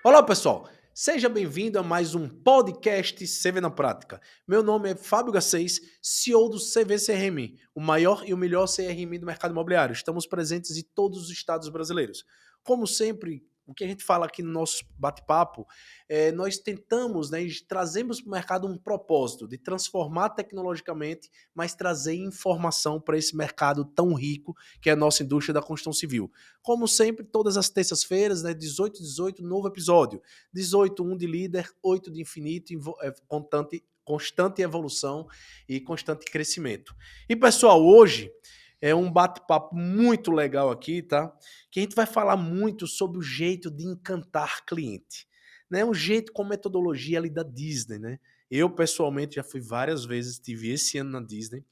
Olá, pessoal. Seja bem-vindo a mais um podcast CV na Prática. Meu nome é Fábio Garcês, CEO do CV CRM, o maior e o melhor CRM do mercado imobiliário. Estamos presentes em todos os estados brasileiros. Como sempre, o que a gente fala aqui no nosso bate-papo, nós tentamos, né, e trazemos para o mercado um propósito de transformar tecnologicamente, mas trazer informação para esse mercado tão rico que é a nossa indústria da construção civil. Como sempre, todas as terças-feiras, né, 18 18, novo episódio. 18, 1 de líder, 8 de infinito, constante evolução e constante crescimento. E pessoal, hoje é um bate-papo muito legal aqui, tá? Que a gente vai falar muito sobre o jeito de encantar cliente, né? Um jeito com metodologia ali da Disney, né? Eu pessoalmente já fui várias vezes, estive esse ano na Disney.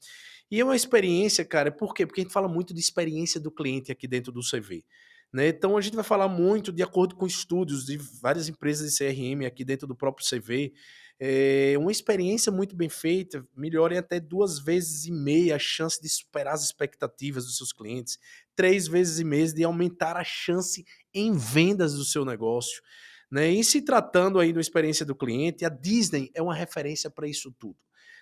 E é uma experiência, cara, por quê? Porque a gente fala muito de experiência do cliente aqui dentro do CV. Né? Então a gente vai falar muito de acordo com estudos de várias empresas de CRM aqui dentro do próprio CV. Uma experiência muito bem feita melhora em até 2,5 vezes a chance de superar as expectativas dos seus clientes, 3,5 vezes de aumentar a chance em vendas do seu negócio. Né? E se tratando aí da experiência do cliente, a Disney é uma referência para isso tudo.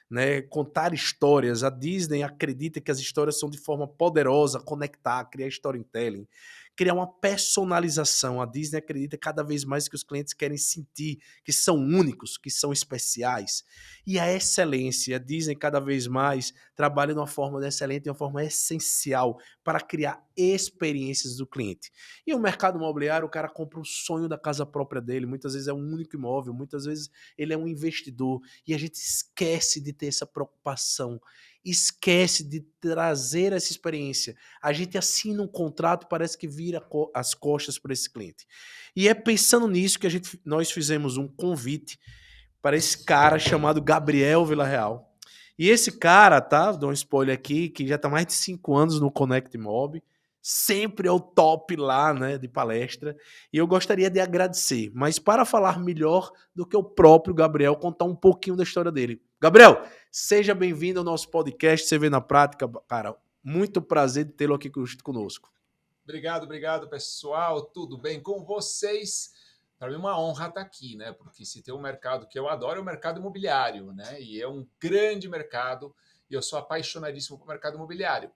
Né, contar histórias. A Disney acredita que as histórias são de forma poderosa, conectar, criar storytelling, criar uma personalização. A Disney acredita cada vez mais que os clientes querem sentir que são únicos, que são especiais. E a excelência. A Disney cada vez mais trabalha de uma forma excelente, de uma forma essencial para criar experiências do cliente. E o mercado imobiliário, o cara compra o sonho da casa própria dele, muitas vezes é um único imóvel, muitas vezes ele é um investidor, e a gente esquece de ter essa preocupação, esquece de trazer essa experiência. A gente assina um contrato, parece que vira as costas para esse cliente. E é pensando nisso que nós fizemos um convite para esse cara chamado Gabriel Villarreal. E esse cara, tá? Dou um spoiler aqui, que já está mais de 5 anos no Connect Mob, sempre é o top lá, né, de palestra, e eu gostaria de agradecer, mas para falar melhor do que o próprio Gabriel, contar um pouquinho da história dele. Gabriel, seja bem-vindo ao nosso podcast CV na Prática, cara, muito prazer de tê-lo aqui conosco. Obrigado, pessoal. Tudo bem com vocês? Para mim é uma honra estar aqui, né? Porque se tem um mercado que eu adoro é o mercado imobiliário, né? E é um grande mercado e eu sou apaixonadíssimo por mercado imobiliário.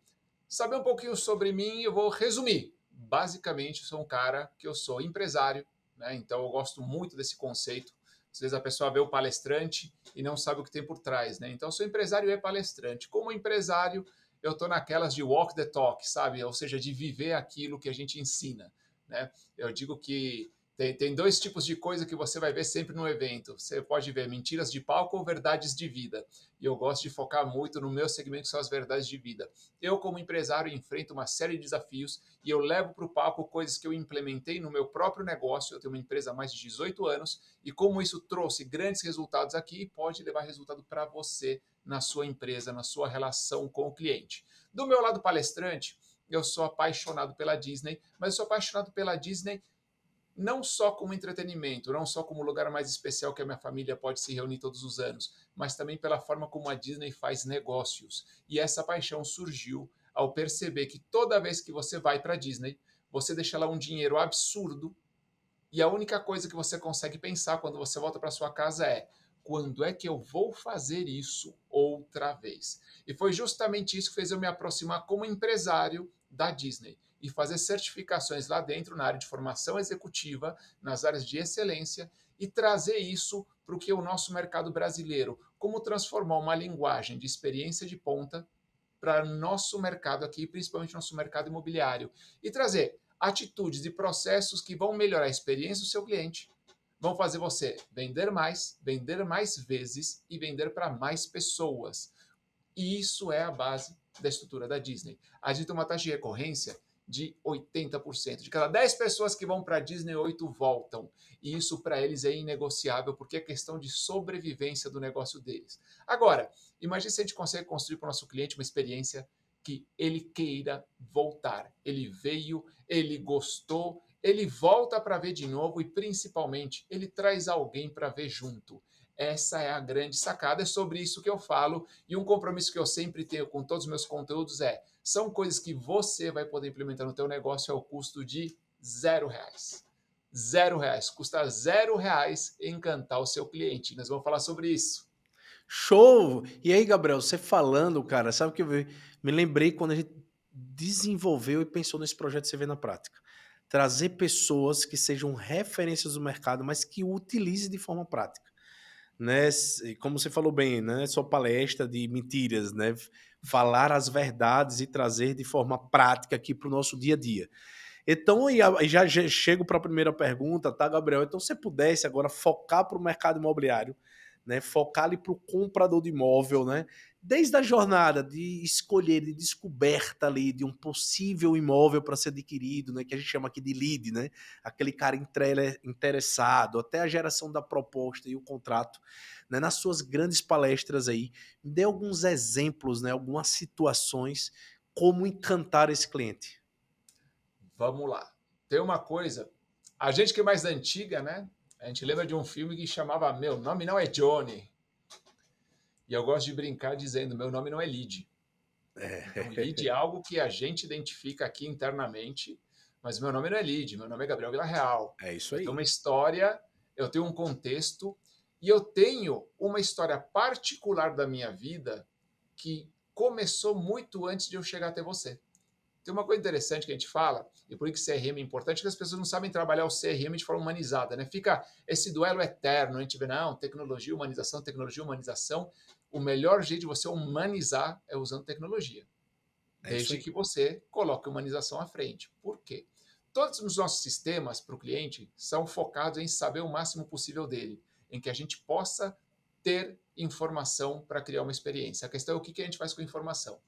Saber um pouquinho sobre mim, eu vou resumir. Basicamente, eu sou um cara que eu sou empresário, né? Então eu gosto muito desse conceito. Às vezes a pessoa vê o palestrante e não sabe o que tem por trás, né? Então eu sou empresário e palestrante. Como empresário, eu estou naquelas de walk the talk, sabe? Ou seja, de viver aquilo que a gente ensina, né? Eu digo que tem dois tipos de coisa que você vai ver sempre no evento. Você pode ver mentiras de palco ou verdades de vida. E eu gosto de focar muito no meu segmento, que são as verdades de vida. Eu, como empresário, enfrento uma série de desafios e eu levo para o palco coisas que eu implementei no meu próprio negócio. Eu tenho uma empresa há mais de 18 anos e como isso trouxe grandes resultados aqui, pode levar resultado para você na sua empresa, na sua relação com o cliente. Do meu lado palestrante, eu sou apaixonado pela Disney, mas eu sou apaixonado pela Disney não só como entretenimento, não só como lugar mais especial que a minha família pode se reunir todos os anos, mas também pela forma como a Disney faz negócios. E essa paixão surgiu ao perceber que toda vez que você vai para a Disney, você deixa lá um dinheiro absurdo e a única coisa que você consegue pensar quando você volta para sua casa é: quando é que eu vou fazer isso outra vez? E foi justamente isso que fez eu me aproximar como empresário da Disney e fazer certificações lá dentro na área de formação executiva, nas áreas de excelência e trazer isso para o que é o nosso mercado brasileiro, como transformar uma linguagem de experiência de ponta para nosso mercado aqui, principalmente nosso mercado imobiliário, e trazer atitudes e processos que vão melhorar a experiência do seu cliente, vão fazer você vender mais vezes e vender para mais pessoas. E isso é a base da estrutura da Disney. A Disney tem uma taxa de recorrência de 80%. De cada 10 pessoas que vão para a Disney, 8 voltam. E isso para eles é inegociável, porque é questão de sobrevivência do negócio deles. Agora, imagine se a gente consegue construir para o nosso cliente uma experiência que ele queira voltar. Ele veio, ele gostou, ele volta para ver de novo e, principalmente, ele traz alguém para ver junto. Essa é a grande sacada, é sobre isso que eu falo. E um compromisso que eu sempre tenho com todos os meus conteúdos são coisas que você vai poder implementar no teu negócio ao custo de R$ 0. R$ 0. Custa R$ 0 encantar o seu cliente. Nós vamos falar sobre isso. Show! E aí, Gabriel, você falando, cara, sabe o que me lembrei quando a gente desenvolveu e pensou nesse projeto CV na prática. Trazer pessoas que sejam referências do mercado, mas que o utilize de forma prática, né? Como você falou bem, né? Só palestra de mentiras, né? Falar as verdades e trazer de forma prática aqui para o nosso dia a dia. Então, e já chego para a primeira pergunta, tá, Gabriel? Então, se você pudesse agora focar para o mercado imobiliário, né? Focar ali para o comprador de imóvel, né? Desde a jornada de escolher, de descoberta ali de um possível imóvel para ser adquirido, né? Que a gente chama aqui de lead, né? Aquele cara interessado, até a geração da proposta e o contrato, né? Nas suas grandes palestras aí, me dê alguns exemplos, né? Algumas situações, como encantar esse cliente. Vamos lá. Tem uma coisa, a gente que é mais antiga, né? A gente lembra de um filme que chamava Meu Nome Não é Johnny. E eu gosto de brincar dizendo, meu nome não é Lead. Então, lead é algo que a gente identifica aqui internamente, mas meu nome não é lead, meu nome é Gabriel Villarreal. É isso Eu tenho aí. uma história, eu tenho um contexto e eu tenho uma história particular da minha vida que começou muito antes de eu chegar até você. Tem uma coisa interessante que a gente fala, e por isso que CRM é importante, que as pessoas não sabem trabalhar o CRM de forma humanizada, né? Fica esse duelo eterno, a gente vê, não, tecnologia, humanização. O melhor jeito de você humanizar é usando tecnologia, É isso desde aí. que você coloque a humanização à frente. Por quê? Todos os nossos sistemas para o cliente são focados em saber o máximo possível dele, em que a gente possa ter informação para criar uma experiência. A questão é o que a gente faz com a informação.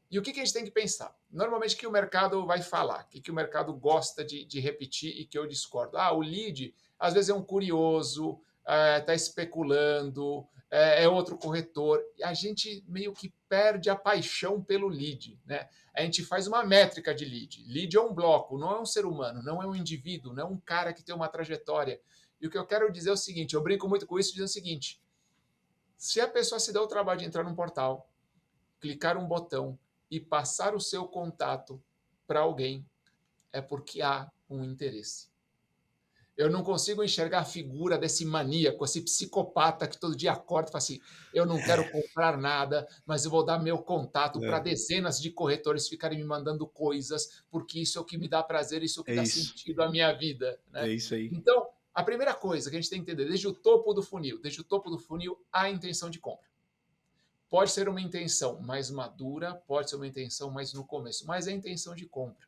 E o que a gente tem que pensar? Normalmente, o que o mercado vai falar? O que o mercado gosta de repetir e que eu discordo? Ah, o lead, às vezes, é um curioso, está especulando, é outro corretor. E a gente meio que perde a paixão pelo lead. Né? A gente faz uma métrica de lead. Lead é um bloco, não é um ser humano, não é um indivíduo, não é um cara que tem uma trajetória. E o que eu quero dizer é o seguinte: eu brinco muito com isso, dizendo o seguinte: se a pessoa se dá o trabalho de entrar num portal, clicar um botão e passar o seu contato para alguém, é porque há um interesse. Eu não consigo enxergar a figura desse maníaco, esse psicopata que todo dia acorda e fala assim: eu não quero comprar nada, mas eu vou dar meu contato para É, dezenas de corretores ficarem me mandando coisas, porque isso é o que me dá prazer, isso é o que é dá isso. sentido à minha vida. É Né? isso aí. Então, a primeira coisa que a gente tem que entender, desde o topo do funil, a intenção de compra. Pode ser uma intenção mais madura, pode ser uma intenção mais no começo, mas é a intenção de compra.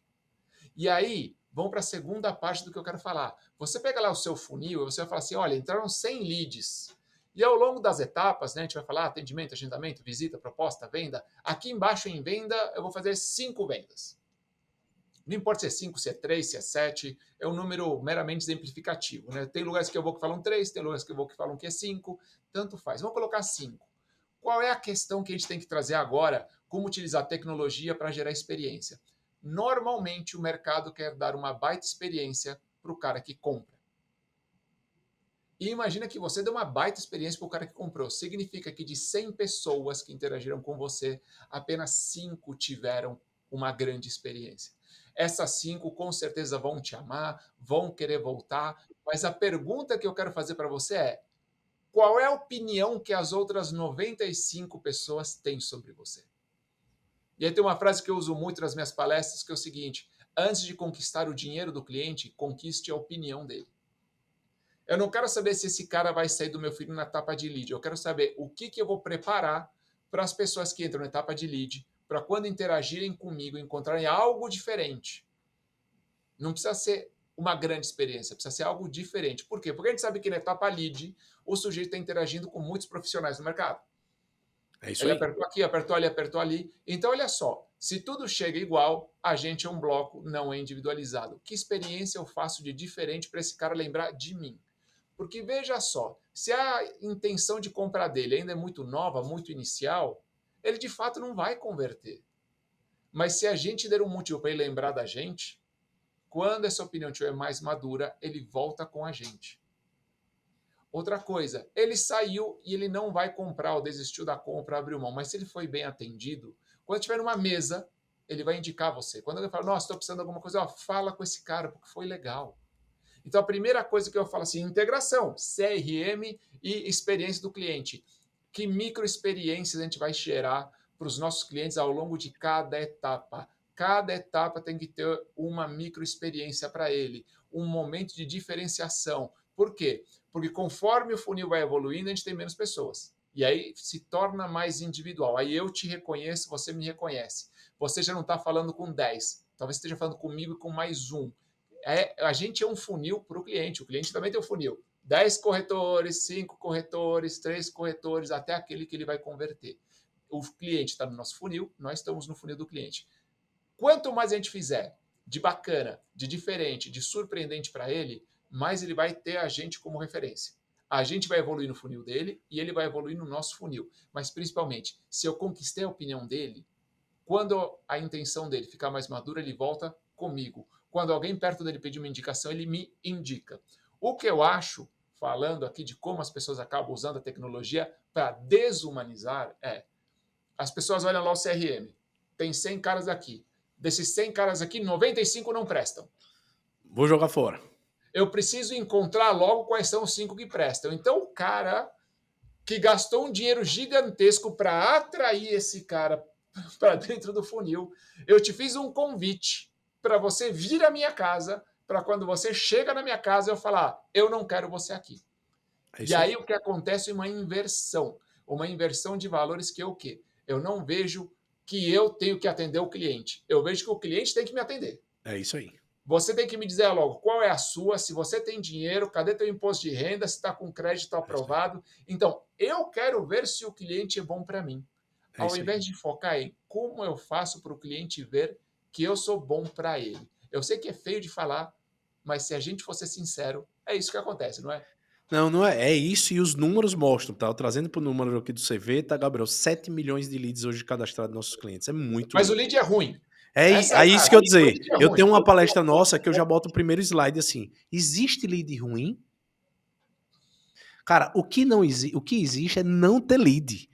E aí, vamos para a segunda parte do que eu quero falar. Você pega lá o seu funil e você vai falar assim: olha, entraram 100 leads. E ao longo das etapas, né, a gente vai falar atendimento, agendamento, visita, proposta, venda. Aqui embaixo em venda, eu vou fazer 5 vendas. Não importa se é 5, se é 3, se é 7, é um número meramente exemplificativo. Né? Tem lugares que eu vou que falam 3, tem lugares que eu vou que falam que é 5, tanto faz. Vamos colocar 5. Qual é a questão que a gente tem que trazer agora? Como utilizar tecnologia para gerar experiência? Normalmente o mercado quer dar uma baita experiência para o cara que compra. E imagina que você deu uma baita experiência para o cara que comprou. Significa que de 100 pessoas que interagiram com você, apenas 5 tiveram uma grande experiência. Essas 5 com certeza vão te amar, vão querer voltar, mas a pergunta que eu quero fazer para você é: qual é a opinião que as outras 95 pessoas têm sobre você? E aí tem uma frase que eu uso muito nas minhas palestras, que é o seguinte: antes de conquistar o dinheiro do cliente, conquiste a opinião dele. Eu não quero saber se esse cara vai sair do meu filho na etapa de lead. Eu quero saber o que eu vou preparar para as pessoas que entram na etapa de lead, para quando interagirem comigo, encontrarem algo diferente. Não precisa ser uma grande experiência, precisa ser algo diferente. Por quê? Porque a gente sabe que na etapa lead, o sujeito está interagindo com muitos profissionais no mercado. É isso Ele aí. apertou aqui, apertou ali, apertou ali. Então, olha só, se tudo chega igual, a gente é um bloco, não é individualizado. Que experiência eu faço de diferente para esse cara lembrar de mim? Porque veja só, se a intenção de compra dele ainda é muito nova, muito inicial, ele de fato não vai converter. Mas se a gente der um motivo para ele lembrar da gente, quando essa opinião estiver mais madura, ele volta com a gente. Outra coisa, ele saiu e ele não vai comprar ou desistiu da compra, abriu mão. Mas se ele foi bem atendido, quando estiver numa mesa, ele vai indicar você. Quando ele fala, nossa, estou precisando de alguma coisa, ó, fala com esse cara, porque foi legal. Então, a primeira coisa que eu falo assim, integração, CRM e experiência do cliente. Que microexperiências a gente vai gerar para os nossos clientes ao longo de cada etapa? Cada etapa tem que ter uma microexperiência para ele, um momento de diferenciação. Por quê? Porque conforme o funil vai evoluindo, a gente tem menos pessoas. E aí se torna mais individual. Aí eu te reconheço, você me reconhece. Você já não está falando com 10, talvez esteja falando comigo e com mais um. A gente é um funil para o cliente também tem um funil. 10 corretores, 5 corretores, 3 corretores, até aquele que ele vai converter. O cliente está no nosso funil, nós estamos no funil do cliente. Quanto mais a gente fizer de bacana, de diferente, de surpreendente para ele, mais ele vai ter a gente como referência. A gente vai evoluir no funil dele e ele vai evoluir no nosso funil. Mas principalmente, se eu conquistei a opinião dele, quando a intenção dele ficar mais madura, ele volta comigo. Quando alguém perto dele pedir uma indicação, ele me indica. O que eu acho, falando aqui de como as pessoas acabam usando a tecnologia para desumanizar, as pessoas olham lá o CRM. Tem 100 caras aqui. Desses 100 caras aqui, 95 não prestam. Vou jogar fora. Eu preciso encontrar logo quais são os 5 que prestam. Então, o cara que gastou um dinheiro gigantesco para atrair esse cara para dentro do funil, eu te fiz um convite para você vir à minha casa, para quando você chega na minha casa eu falar, eu não quero você aqui. E aí o que acontece é uma inversão de valores que é o quê? Eu não vejo que eu tenho que atender o cliente. Eu vejo que o cliente tem que me atender. É isso aí. Você tem que me dizer logo qual é a sua, se você tem dinheiro, cadê teu imposto de renda, se está com crédito aprovado. Então, eu quero ver se o cliente é bom para mim. Ao invés de focar em como eu faço para o cliente ver que eu sou bom para ele. Eu sei que é feio de falar, mas se a gente for ser sincero, é isso que acontece, não é? Não, não é. É isso e os números mostram, tá? Trazendo para o número aqui do CV, tá, Gabriel? 7 milhões de leads hoje cadastrados nos nossos clientes. É muito Mas o lead. lead é ruim. É isso que eu ia O dizer. lead é Eu ruim. tenho uma palestra nossa que eu já boto o primeiro slide assim. Existe lead ruim? Cara, o que existe é não ter lead.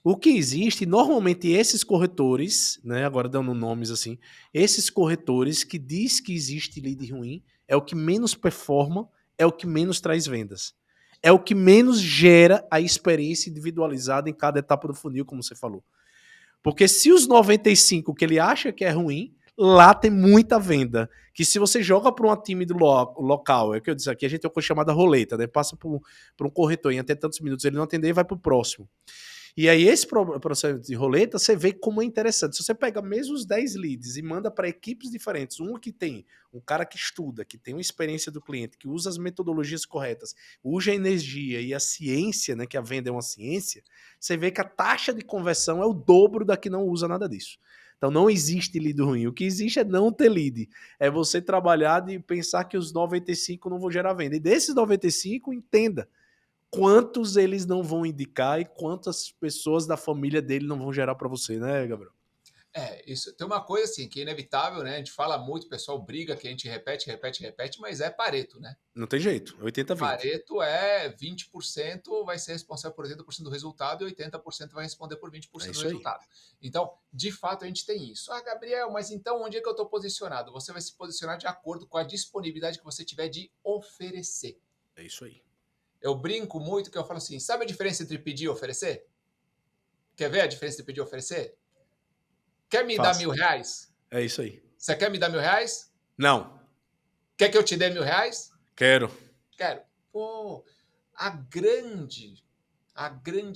O que existe, normalmente esses corretores, né, agora dando nomes assim, esses corretores que diz que existe lead ruim, é o que menos performa, é o que menos traz vendas. É o que menos gera a experiência individualizada em cada etapa do funil, como você falou. Porque se os 95 que ele acha que é ruim, lá tem muita venda. Que se você joga para um time do local, é o que eu disse aqui, a gente tem uma coisa chamada roleta, né? Passa por um corretor em até tantos minutos, ele não atender e vai para o próximo. E aí, esse processo de roleta, você vê como é interessante. Se você pega mesmo os 10 leads e manda para equipes diferentes, um que tem um cara que estuda, que tem uma experiência do cliente, que usa as metodologias corretas, usa a energia e a ciência, né, que a venda é uma ciência, você vê que a taxa de conversão é o dobro da que não usa nada disso. Então não existe lead ruim. O que existe é não ter lead. É você trabalhar e pensar que os 95 não vão gerar venda. E desses 95, entenda quantos eles não vão indicar e quantas pessoas da família dele não vão gerar para você, né, Gabriel? Isso tem uma coisa assim que é inevitável, né? A gente fala muito, o pessoal briga que a gente repete, mas é Pareto, né? Não tem jeito, 80-20. Pareto é 20% vai ser responsável por 80% do resultado e 80% vai responder por É 20% do isso aí. resultado. Então, de fato, a gente tem isso. Ah, Gabriel, mas então onde é que eu estou posicionado? Você vai se posicionar de acordo com a disponibilidade que você tiver de oferecer. É isso aí. Eu brinco muito que eu falo assim, sabe a diferença entre pedir e oferecer? Quer ver a diferença entre pedir e oferecer? Quer me dar Fácil. R$ 1.000? É isso aí. Você quer me dar R$ 1.000? Não. Quer que eu te dê R$ 1.000? Quero. Quero. Pô, a grande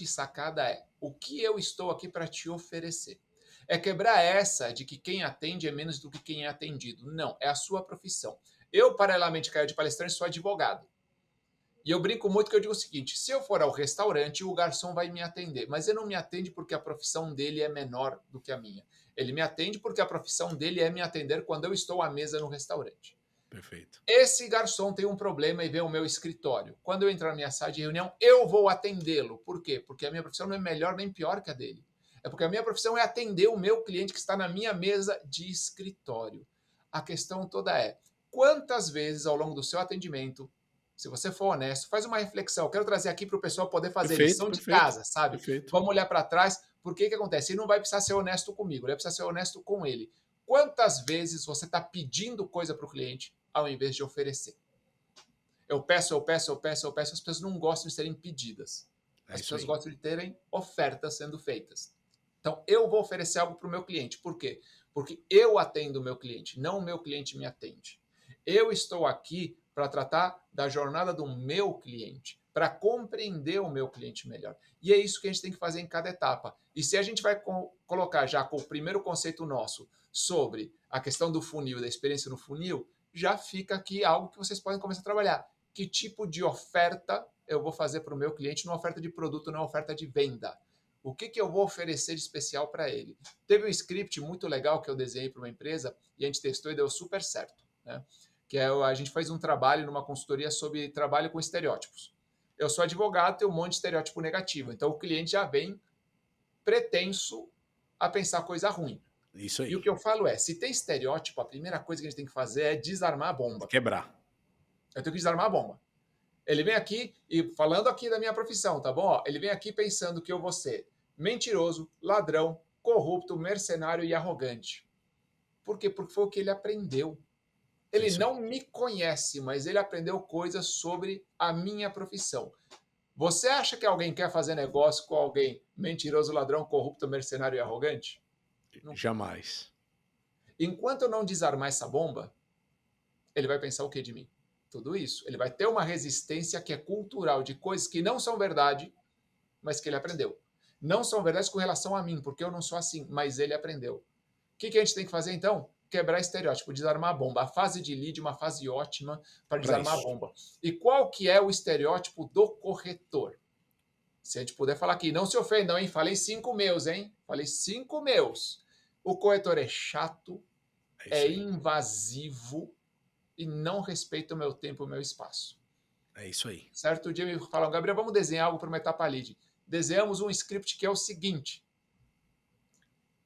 sacada é o que eu estou aqui para te oferecer. É quebrar essa de que quem atende é menos do que quem é atendido. Não, é a sua profissão. Eu, paralelamente, caio de palestrante, sou advogado. E eu brinco muito que eu digo o seguinte, se eu for ao restaurante, o garçom vai me atender, mas ele não me atende porque a profissão dele é menor do que a minha. Ele me atende porque a profissão dele é me atender quando eu estou à mesa no restaurante. Perfeito. Esse garçom tem um problema e vem ao meu escritório. Quando eu entrar na minha sala de reunião, eu vou atendê-lo. Por quê? Porque a minha profissão não é melhor nem pior que a dele. É porque a minha profissão é atender o meu cliente que está na minha mesa de escritório. A questão toda é, quantas vezes ao longo do seu atendimento, se você for honesto, faz uma reflexão. Eu quero trazer aqui para o pessoal poder fazer Perfeito, lição de casa, sabe? perfeito. Vamos olhar para trás. Por que acontece? Ele não vai precisar ser honesto comigo, ele vai precisar ser honesto com ele. Quantas vezes você está pedindo coisa para o cliente ao invés de oferecer? Eu peço, eu peço, eu peço, eu peço. As pessoas não gostam de serem pedidas. É As isso pessoas aí. gostam de terem ofertas sendo feitas. Então, eu vou oferecer algo para o meu cliente. Por quê? Porque eu atendo o meu cliente, não o meu cliente me atende. Eu estou aqui para tratar da jornada do meu cliente, para compreender o meu cliente melhor. E é isso que a gente tem que fazer em cada etapa. E se a gente vai colocar já com o primeiro conceito nosso sobre a questão do funil, da experiência no funil, já fica aqui algo que vocês podem começar a trabalhar. Que tipo de oferta eu vou fazer para o meu cliente, não oferta de produto, não oferta de venda. O que eu vou oferecer de especial para ele? Teve um script muito legal que eu desenhei para uma empresa e a gente testou e deu super certo. Né? Que é, a gente faz um trabalho numa consultoria sobre trabalho com estereótipos. Eu sou advogado, tenho um monte de estereótipo negativo, então o cliente já vem pretenso a pensar coisa ruim. Isso E o aí. que eu falo é, se tem estereótipo, a primeira coisa que a gente tem que fazer é desarmar a bomba. Quebrar. Eu tenho que desarmar a bomba. Ele vem aqui e falando aqui da minha profissão, tá bom? Ó, ele vem aqui pensando que eu vou ser mentiroso, ladrão, corrupto, mercenário e arrogante. Por quê? Porque foi o que ele aprendeu. É Ele isso aí. não me conhece, mas ele aprendeu coisas sobre a minha profissão. Você acha que alguém quer fazer negócio com alguém mentiroso, ladrão, corrupto, mercenário e arrogante? Não quer. Jamais. Enquanto eu não desarmar essa bomba, ele vai pensar o que de mim? Tudo isso. Ele vai ter uma resistência que é cultural de coisas que não são verdade, mas que ele aprendeu. Não são verdades com relação a mim, porque eu não sou assim, mas ele aprendeu. O que a gente tem que fazer então? Quebrar estereótipo, desarmar a bomba. A fase de lead é uma fase ótima para Para desarmar a isso. bomba. E qual que é o estereótipo do corretor? Se a gente puder falar aqui, não se ofendam, hein? Falei 5 meus, hein? Falei 5 meus. O corretor é chato, É é isso aí. invasivo e não respeita o meu tempo e o meu espaço. É isso aí. Certo dia me falaram, Gabriel, vamos desenhar algo para uma etapa lead. Desenhamos um script que é o seguinte.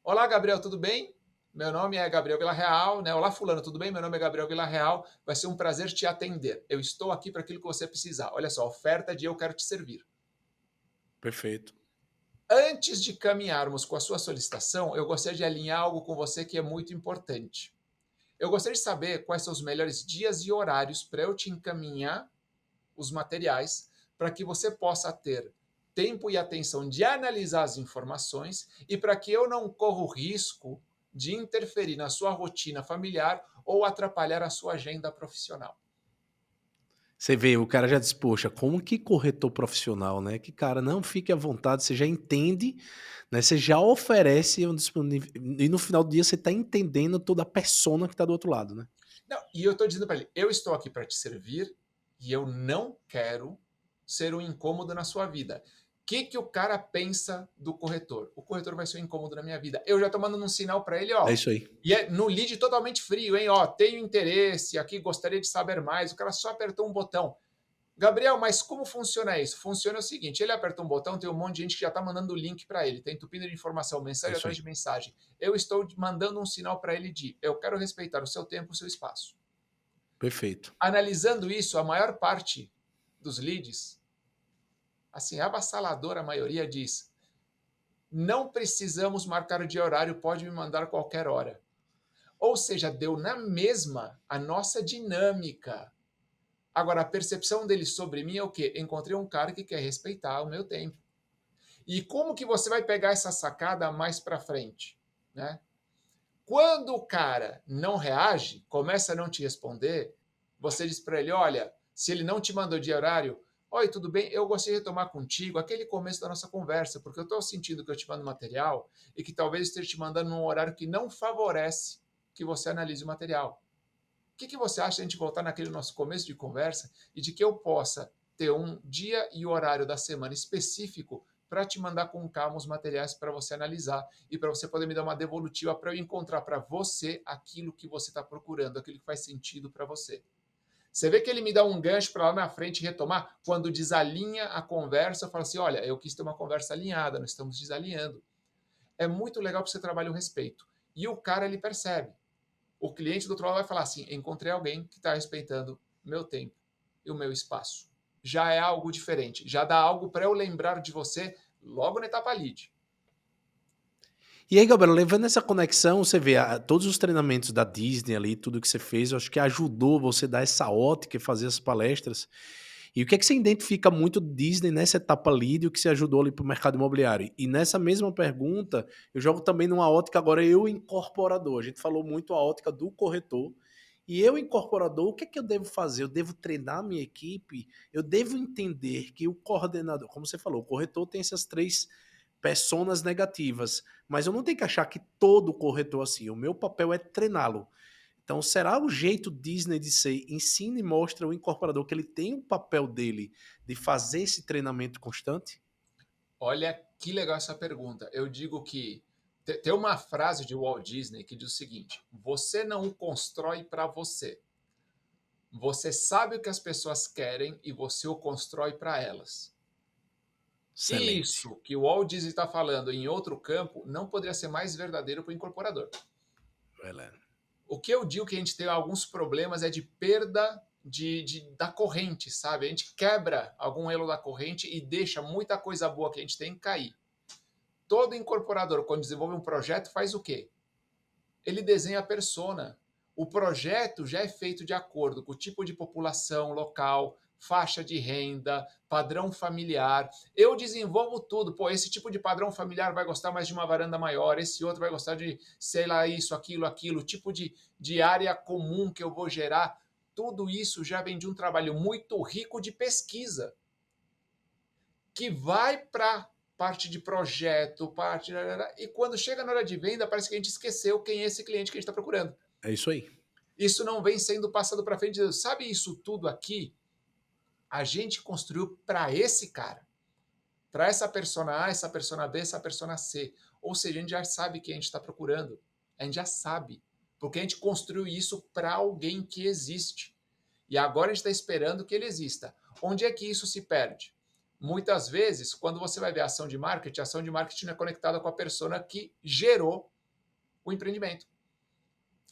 Olá, Gabriel, tudo bem? Meu nome é Gabriel Villarreal, né? Olá, fulano, tudo bem? Meu nome é Gabriel Villarreal. Vai ser um prazer te atender. Eu estou aqui para aquilo que você precisar. Olha só, oferta de eu quero te servir. Perfeito. Antes de caminharmos com a sua solicitação, eu gostaria de alinhar algo com você que é muito importante. Eu gostaria de saber quais são os melhores dias e horários para eu te encaminhar os materiais para que você possa ter tempo e atenção de analisar as informações e para que eu não corra o risco de interferir na sua rotina familiar ou atrapalhar a sua agenda profissional. Você vê, o cara já diz, poxa, como que corretor profissional, né? Que cara, não fique à vontade, você já entende, né? Você já oferece e no final do dia você está entendendo toda a persona que está do outro lado, né? Não, e eu estou dizendo para ele, eu estou aqui para te servir e eu não quero ser um incômodo na sua vida. O que o cara pensa do corretor? O corretor vai ser um incômodo na minha vida. Eu já estou mandando um sinal para ele, É ó. isso aí. E é no lead totalmente frio, hein? Ó, tenho interesse, aqui gostaria de saber mais. O cara só apertou um botão. Gabriel, mas como funciona isso? Funciona o seguinte: ele aperta um botão, tem um monte de gente que já está mandando o link para ele, está entupindo de informação, É mensagem isso atrás aí. de mensagem. Eu estou mandando um sinal para ele de eu quero respeitar o seu tempo, o seu espaço. Perfeito. Analisando isso, a maior parte dos leads, assim, a avassaladora maioria diz: não precisamos marcar o dia e horário, pode me mandar a qualquer hora. Ou seja, deu na mesma a nossa dinâmica. Agora, a percepção dele sobre mim é o quê? Encontrei um cara que quer respeitar o meu tempo. E como que você vai pegar essa sacada mais para frente, né? Quando o cara não reage, começa a não te responder, você diz para ele, olha, se ele não te mandou de horário, oi, tudo bem? Eu gostaria de retomar contigo aquele começo da nossa conversa, porque eu estou sentindo que eu te mando material e que talvez esteja te mandando num horário que não favorece que você analise o material. O que você acha de a gente voltar naquele nosso começo de conversa e de que eu possa ter um dia e horário da semana específico para te mandar com calma os materiais para você analisar e para você poder me dar uma devolutiva para eu encontrar para você aquilo que você está procurando, aquilo que faz sentido para você. Você vê que ele me dá um gancho para lá na frente retomar, quando desalinha a conversa, eu falo assim, olha, eu quis ter uma conversa alinhada, nós estamos desalinhando. É muito legal para você trabalhar o respeito. E o cara, ele percebe. O cliente do outro lado vai falar assim, encontrei alguém que está respeitando meu tempo e o meu espaço. Já é algo diferente, já dá algo para eu lembrar de você logo na etapa lead. E aí, Gabriel, levando essa conexão, você vê todos os treinamentos da Disney ali, tudo que você fez, eu acho que ajudou você a dar essa ótica e fazer as palestras. E o que é que você identifica muito Disney nessa etapa lead e o que você ajudou ali para o mercado imobiliário? E nessa mesma pergunta, eu jogo também numa ótica agora eu incorporador. A gente falou muito a ótica do corretor. E eu, incorporador, o que é que eu devo fazer? Eu devo treinar a minha equipe? Eu devo entender que o coordenador, como você falou, o corretor tem essas três personas negativas, mas eu não tenho que achar que todo corretor é assim. O meu papel é treiná-lo. Então, será o jeito Disney de ser ensina e mostra o incorporador que ele tem o papel dele de fazer esse treinamento constante? Olha que legal essa pergunta. Eu digo que tem uma frase de Walt Disney que diz o seguinte: você não o constrói para você. Você sabe o que as pessoas querem e você o constrói para elas. Excelente. Isso que o Walt Disney está falando em outro campo não poderia ser mais verdadeiro para o incorporador. Beleza. O que eu digo que a gente tem alguns problemas é de perda da corrente, sabe? A gente quebra algum elo da corrente e deixa muita coisa boa que a gente tem cair. Todo incorporador, quando desenvolve um projeto, faz o quê? Ele desenha a persona. O projeto já é feito de acordo com o tipo de população local, faixa de renda, padrão familiar. Eu desenvolvo tudo. Pô, esse tipo de padrão familiar vai gostar mais de uma varanda maior, esse outro vai gostar de, sei lá, isso, aquilo, tipo de área comum que eu vou gerar. Tudo isso já vem de um trabalho muito rico de pesquisa, que vai para parte de projeto, parte. E quando chega na hora de venda, parece que a gente esqueceu quem é esse cliente que a gente está procurando. É isso aí. Isso não vem sendo passado para frente. Sabe isso tudo aqui? A gente construiu para esse cara, para essa persona A, essa persona B, essa persona C. Ou seja, a gente já sabe quem a gente está procurando. A gente já sabe. Porque a gente construiu isso para alguém que existe. E agora a gente está esperando que ele exista. Onde é que isso se perde? Muitas vezes, quando você vai ver a ação de marketing é conectada com a persona que gerou o empreendimento.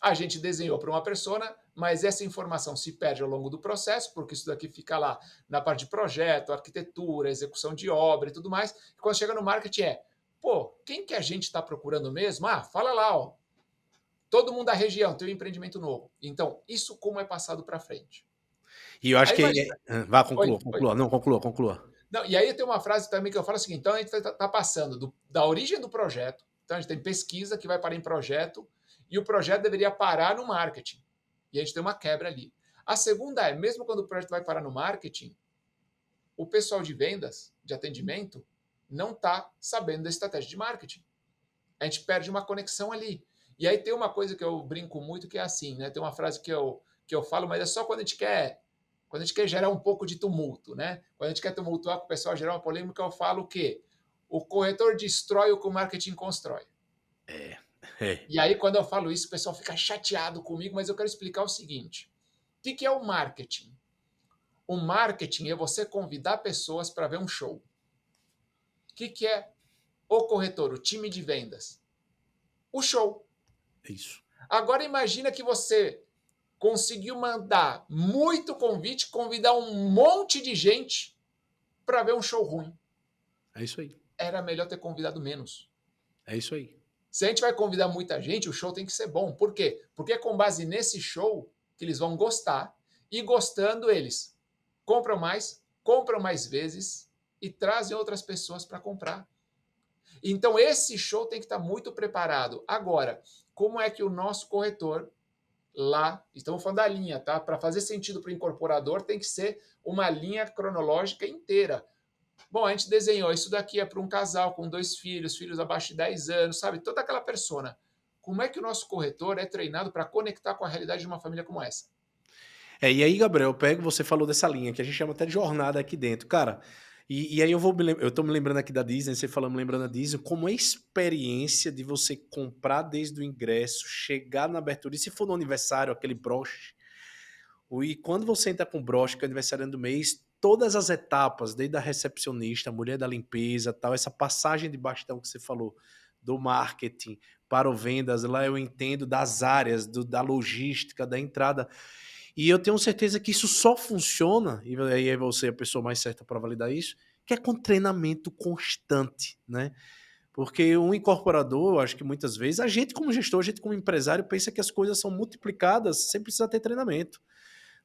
A gente desenhou para uma persona, mas essa informação se perde ao longo do processo, porque isso daqui fica lá na parte de projeto, arquitetura, execução de obra e tudo mais. E quando chega no marketing pô, quem que a gente está procurando mesmo? Ah, fala lá, ó. Todo mundo da região tem um empreendimento novo. Então, isso como é passado para frente. E eu acho Aí que imagina. vá, Oi, conclua, oi. conclua. Não, conclua, conclua. Não, e aí tem uma frase também que eu falo o seguinte: então a gente está passando da origem do projeto, então a gente tem pesquisa que vai parar em projeto, e o projeto deveria parar no marketing. E a gente tem uma quebra ali. A segunda é, mesmo quando o projeto vai parar no marketing, o pessoal de vendas, de atendimento, não está sabendo da estratégia de marketing. A gente perde uma conexão ali. E aí tem uma coisa que eu brinco muito que é assim, né? Tem uma frase que eu falo, mas é só quando a gente quer gerar um pouco de tumulto, né? Quando a gente quer tumultuar com o pessoal, gerar uma polêmica, eu falo que o corretor destrói o que o marketing constrói. É, é. E aí, quando eu falo isso, o pessoal fica chateado comigo, mas eu quero explicar o seguinte: o que é o marketing? O marketing é você convidar pessoas para ver um show. O que é o corretor, o time de vendas? O show. Isso. Agora imagina que você conseguiu mandar muito convite, convidar um monte de gente para ver um show ruim. É isso aí. Era melhor ter convidado menos. É isso aí. Se a gente vai convidar muita gente, o show tem que ser bom. Por quê? Porque é com base nesse show que eles vão gostar. E gostando, eles compram mais vezes e trazem outras pessoas para comprar. Então, esse show tem que estar muito preparado. Agora, como é que o nosso corretor lá, estamos falando da linha, tá? Para fazer sentido para o incorporador, tem que ser uma linha cronológica inteira. Bom, a gente desenhou, isso daqui é para um casal com 2 filhos, filhos abaixo de 10 anos, sabe? Toda aquela persona. Como é que o nosso corretor é treinado para conectar com a realidade de uma família como essa? E aí, Gabriel, eu pego, você falou dessa linha, que a gente chama até de jornada aqui dentro. Cara, e aí eu tô me lembrando aqui da Disney, você falando, me lembrando da Disney, como é a experiência de você comprar desde o ingresso, chegar na abertura, e se for no aniversário, aquele broche, e quando você entra com o broche, que é o aniversário do mês, todas as etapas, desde a recepcionista, a mulher da limpeza, tal, essa passagem de bastão que você falou, do marketing para o vendas, lá eu entendo das áreas, da logística, da entrada. E eu tenho certeza que isso só funciona, e aí é você a pessoa mais certa para validar isso, que é com treinamento constante, né? Porque um incorporador, eu acho que muitas vezes, a gente como gestor, a gente como empresário, pensa que as coisas são multiplicadas sem precisar ter treinamento.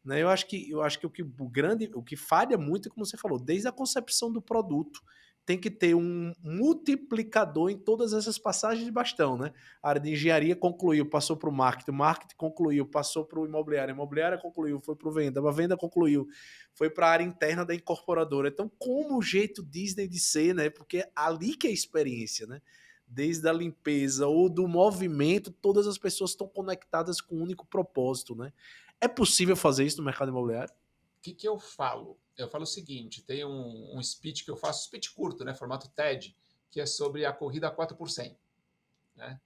Né? Eu acho que o que falha muito é como você falou, desde a concepção do produto, tem que ter um multiplicador em todas essas passagens de bastão, né? A área de engenharia concluiu, passou para o marketing concluiu, passou para o imobiliário, a imobiliária concluiu, foi para a venda concluiu, foi para a área interna da incorporadora. Então, como o jeito Disney de ser, né? Porque é ali que é a experiência, né? Desde a limpeza ou do movimento, todas as pessoas estão conectadas com um único propósito, né? É possível fazer isso no mercado imobiliário? O que eu falo? Eu falo o seguinte: tem um speech que eu faço, speech curto, né, formato TED, que é sobre a corrida 4 por 100. Né?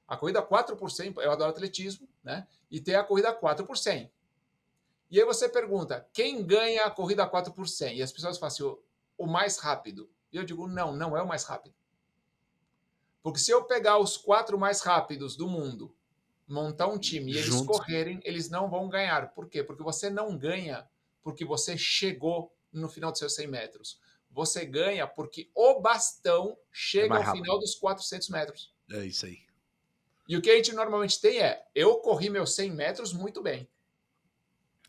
A corrida 4 por 100, eu adoro atletismo, né? E tem a corrida 4 por 100. E aí você pergunta, quem ganha a corrida 4 por 100? E as pessoas falam assim, o mais rápido. E eu digo, não, não é o mais rápido. Porque se eu pegar os 4 mais rápidos do mundo, montar um time e eles Juntos. correrem, eles não vão ganhar. Por quê? Porque você não ganha porque você chegou no final dos seus 100 metros. Você ganha porque o bastão É chega mais ao rápido. final dos 400 metros. É isso aí. E o que a gente normalmente tem é, eu corri meus 100 metros muito bem.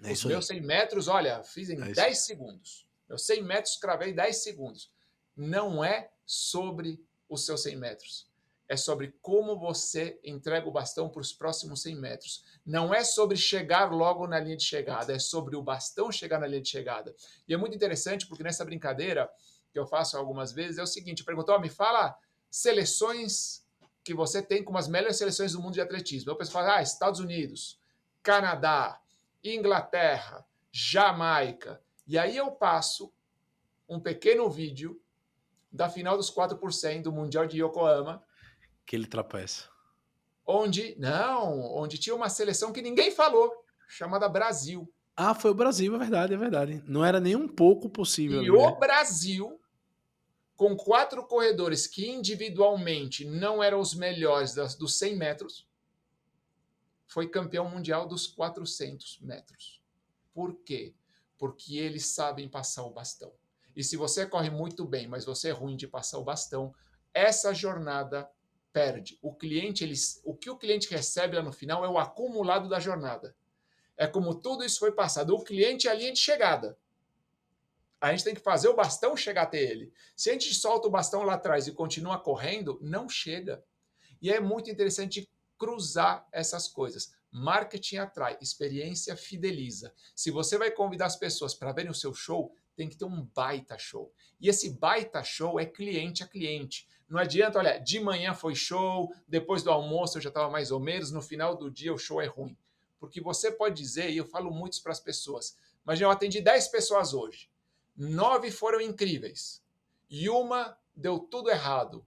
É Os isso meus aí. 100 metros, olha, fiz em É isso aí. 10 segundos. Meus 100 metros cravei 10 segundos. Não é sobre os seus 100 metros. É sobre como você entrega o bastão para os próximos 100 metros. Não é sobre chegar logo na linha de chegada, é sobre o bastão chegar na linha de chegada. E é muito interessante porque nessa brincadeira que eu faço algumas vezes é o seguinte, eu pergunto, me fala seleções que você tem como as melhores seleções do mundo de atletismo. Eu penso, Estados Unidos, Canadá, Inglaterra, Jamaica. E aí eu passo um pequeno vídeo da final dos 4 por 100 do Mundial de Yokohama, Aquele trapeça. onde tinha uma seleção que ninguém falou, chamada Brasil. Ah, foi o Brasil, é verdade, é verdade. Não era nem um pouco possível E ali, o né? Brasil, com 4 corredores que individualmente não eram os melhores dos 100 metros, foi campeão mundial dos 400 metros. Por quê? Porque eles sabem passar o bastão. E se você corre muito bem, mas você é ruim de passar o bastão, essa jornada perde. O que o cliente recebe lá no final é o acumulado da jornada. É como tudo isso foi passado. O cliente é a linha de chegada. A gente tem que fazer o bastão chegar até ele. Se a gente solta o bastão lá atrás e continua correndo, não chega. E é muito interessante cruzar essas coisas. Marketing atrai, experiência fideliza. Se você vai convidar as pessoas para verem o seu show, tem que ter um baita show. E esse baita show é cliente a cliente. Não adianta, olha, de manhã foi show, depois do almoço eu já estava mais ou menos, no final do dia o show é ruim. Porque você pode dizer, e eu falo muito para as pessoas, mas eu atendi 10 pessoas hoje. 9 foram incríveis. E uma deu tudo errado.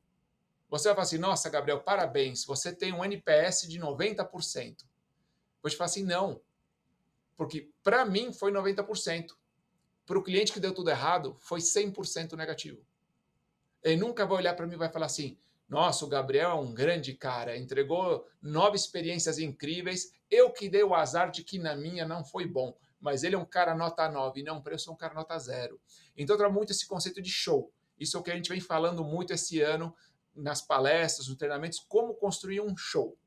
Você vai falar assim, nossa, Gabriel, parabéns, você tem um NPS de 90%. Vou te falar assim, não. Porque para mim foi 90%. Para o cliente que deu tudo errado, foi 100% negativo. Ele nunca vai olhar para mim e vai falar assim, nossa, o Gabriel é um grande cara, entregou 9 experiências incríveis, eu que dei o azar de que na minha não foi bom, mas ele é um cara nota 9, não, eu sou um cara nota 0. Então, trabalha muito esse conceito de show. Isso é o que a gente vem falando muito esse ano nas palestras, nos treinamentos, como construir um show.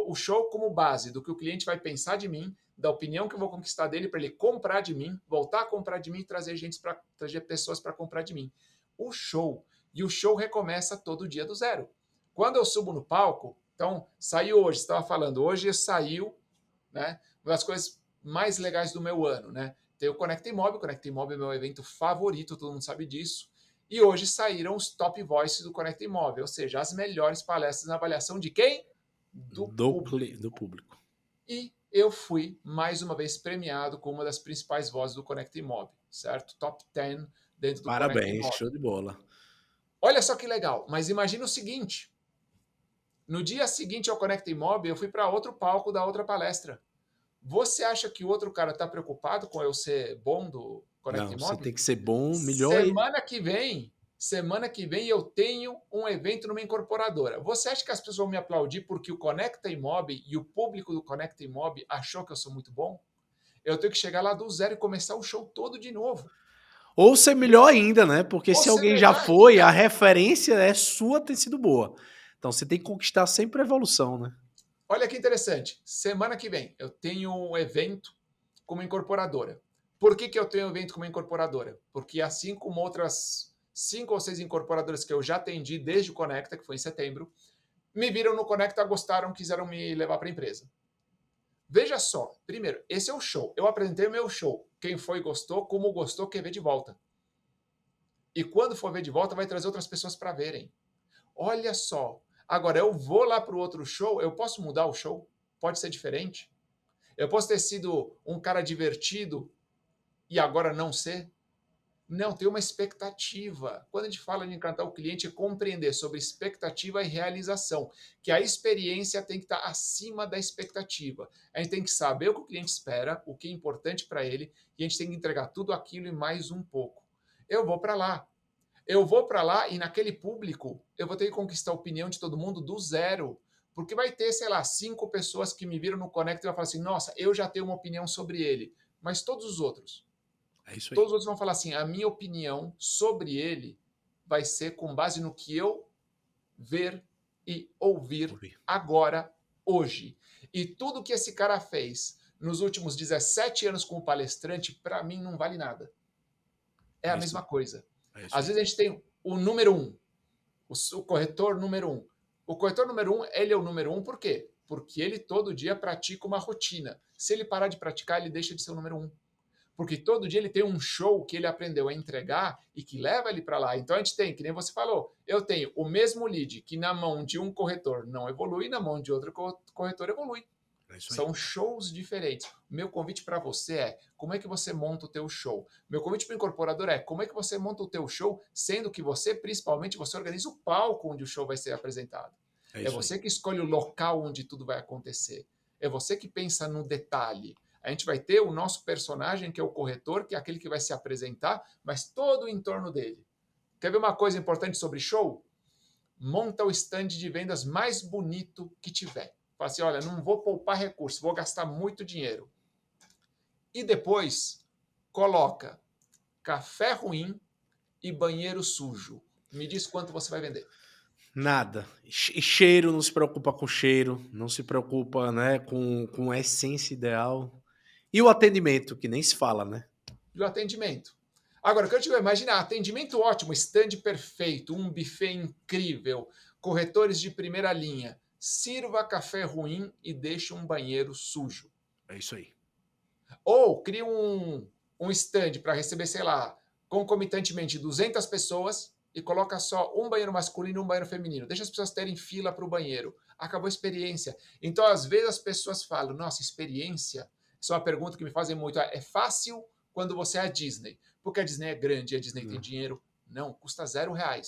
O show como base do que o cliente vai pensar de mim, da opinião que eu vou conquistar dele para ele comprar de mim, voltar a comprar de mim e trazer pessoas para comprar de mim. O show. E o show recomeça todo dia do zero. Quando eu subo no palco, então saiu hoje, estava falando, hoje saiu, né, uma das coisas mais legais do meu ano, né? Tem o Conecta Imob é meu evento favorito, todo mundo sabe disso. E hoje saíram os top voices do Conecta Imob, ou seja, as melhores palestras na avaliação de quem? Do público. Do público. E eu fui, mais uma vez, premiado como uma das principais vozes do Conecta Imob, certo? Top 10 dentro do Conecta Parabéns, Imob. show de bola. Olha só que legal, mas imagina o seguinte, no dia seguinte ao Conecta Imob, eu fui para outro palco da outra palestra. Você acha que o outro cara está preocupado com eu ser bom do Conecta Não, você Imob? tem que ser bom, melhor e Semana que vem eu tenho um evento numa incorporadora. Você acha que as pessoas vão me aplaudir porque o Conecta Imob e o público do Conecta Imob achou que eu sou muito bom? Eu tenho que chegar lá do zero e começar o show todo de novo. Ou ser melhor ainda, né? Porque Ou se ser alguém já melhor foi, a ainda. referência é sua ter sido boa. Então você tem que conquistar sempre a evolução, né? Olha que interessante. Semana que vem eu tenho um evento com uma incorporadora. Por que eu tenho um evento com uma incorporadora? Porque assim como outras 5 ou 6 incorporadoras que eu já atendi desde o Conecta, que foi em setembro, me viram no Conecta, gostaram, quiseram me levar para a empresa. Veja só, primeiro, esse é o show. Eu apresentei o meu show. Quem foi gostou, como gostou, quer ver de volta. E quando for ver de volta, vai trazer outras pessoas para verem. Olha só. Agora, eu vou lá para o outro show, eu posso mudar o show? Pode ser diferente? Eu posso ter sido um cara divertido e agora não ser? Não, tem uma expectativa. Quando a gente fala de encantar o cliente, é compreender sobre expectativa e realização, que a experiência tem que estar acima da expectativa. A gente tem que saber o que o cliente espera, o que é importante para ele, e a gente tem que entregar tudo aquilo e mais um pouco. Eu vou para lá. Eu vou para lá e naquele público eu vou ter que conquistar a opinião de todo mundo do zero. Porque vai ter, sei lá, 5 pessoas que me viram no Connect e vão falar assim: nossa, eu já tenho uma opinião sobre ele. Mas todos os outros, É isso todos aí. os outros vão falar assim: a minha opinião sobre ele vai ser com base no que eu ver e ouvir Ouvir. agora, hoje. E tudo que esse cara fez nos últimos 17 anos como palestrante, para mim não vale nada. É É a isso, mesma coisa. é isso Às aí. vezes a gente tem o número um, o corretor número um. O corretor número um, ele é o número um por quê? Porque ele todo dia pratica uma rotina. Se ele parar de praticar, ele deixa de ser o número um. Porque todo dia ele tem um show que ele aprendeu a entregar e que leva ele para lá. Então a gente tem, que nem você falou, eu tenho o mesmo lead que na mão de um corretor não evolui, na mão de outro corretor evolui. É isso aí. São shows diferentes. Meu convite para você é como é que você monta o teu show. Meu convite para o incorporador é como é que você monta o teu show, sendo que você, principalmente, você organiza o palco onde o show vai ser apresentado. É É isso aí. você que escolhe o local onde tudo vai acontecer. É você que pensa no detalhe. A gente vai ter o nosso personagem, que é o corretor, que é aquele que vai se apresentar, mas todo o entorno dele. Quer ver uma coisa importante sobre show? Monta o stand de vendas mais bonito que tiver. Fala assim, olha, não vou poupar recurso, vou gastar muito dinheiro. E depois coloca café ruim e banheiro sujo. Me diz quanto você vai vender. Nada. Cheiro, não se preocupa com cheiro, não se preocupa, né, com a essência ideal. E o atendimento, que nem se fala, né? E o atendimento. Agora, o que eu digo, imagina, atendimento ótimo, stand perfeito, um buffet incrível, corretores de primeira linha. Sirva café ruim e deixe um banheiro sujo. É isso aí. Ou cria um stand para receber, sei lá, concomitantemente 200 pessoas e coloca só um banheiro masculino e um banheiro feminino. Deixa as pessoas terem fila para o banheiro. Acabou a experiência. Então, às vezes, as pessoas falam: nossa, experiência? Isso é uma pergunta que me fazem muito. É fácil quando você é a Disney. Porque a Disney é grande e a Disney tem dinheiro. Não, custa R$ 0. É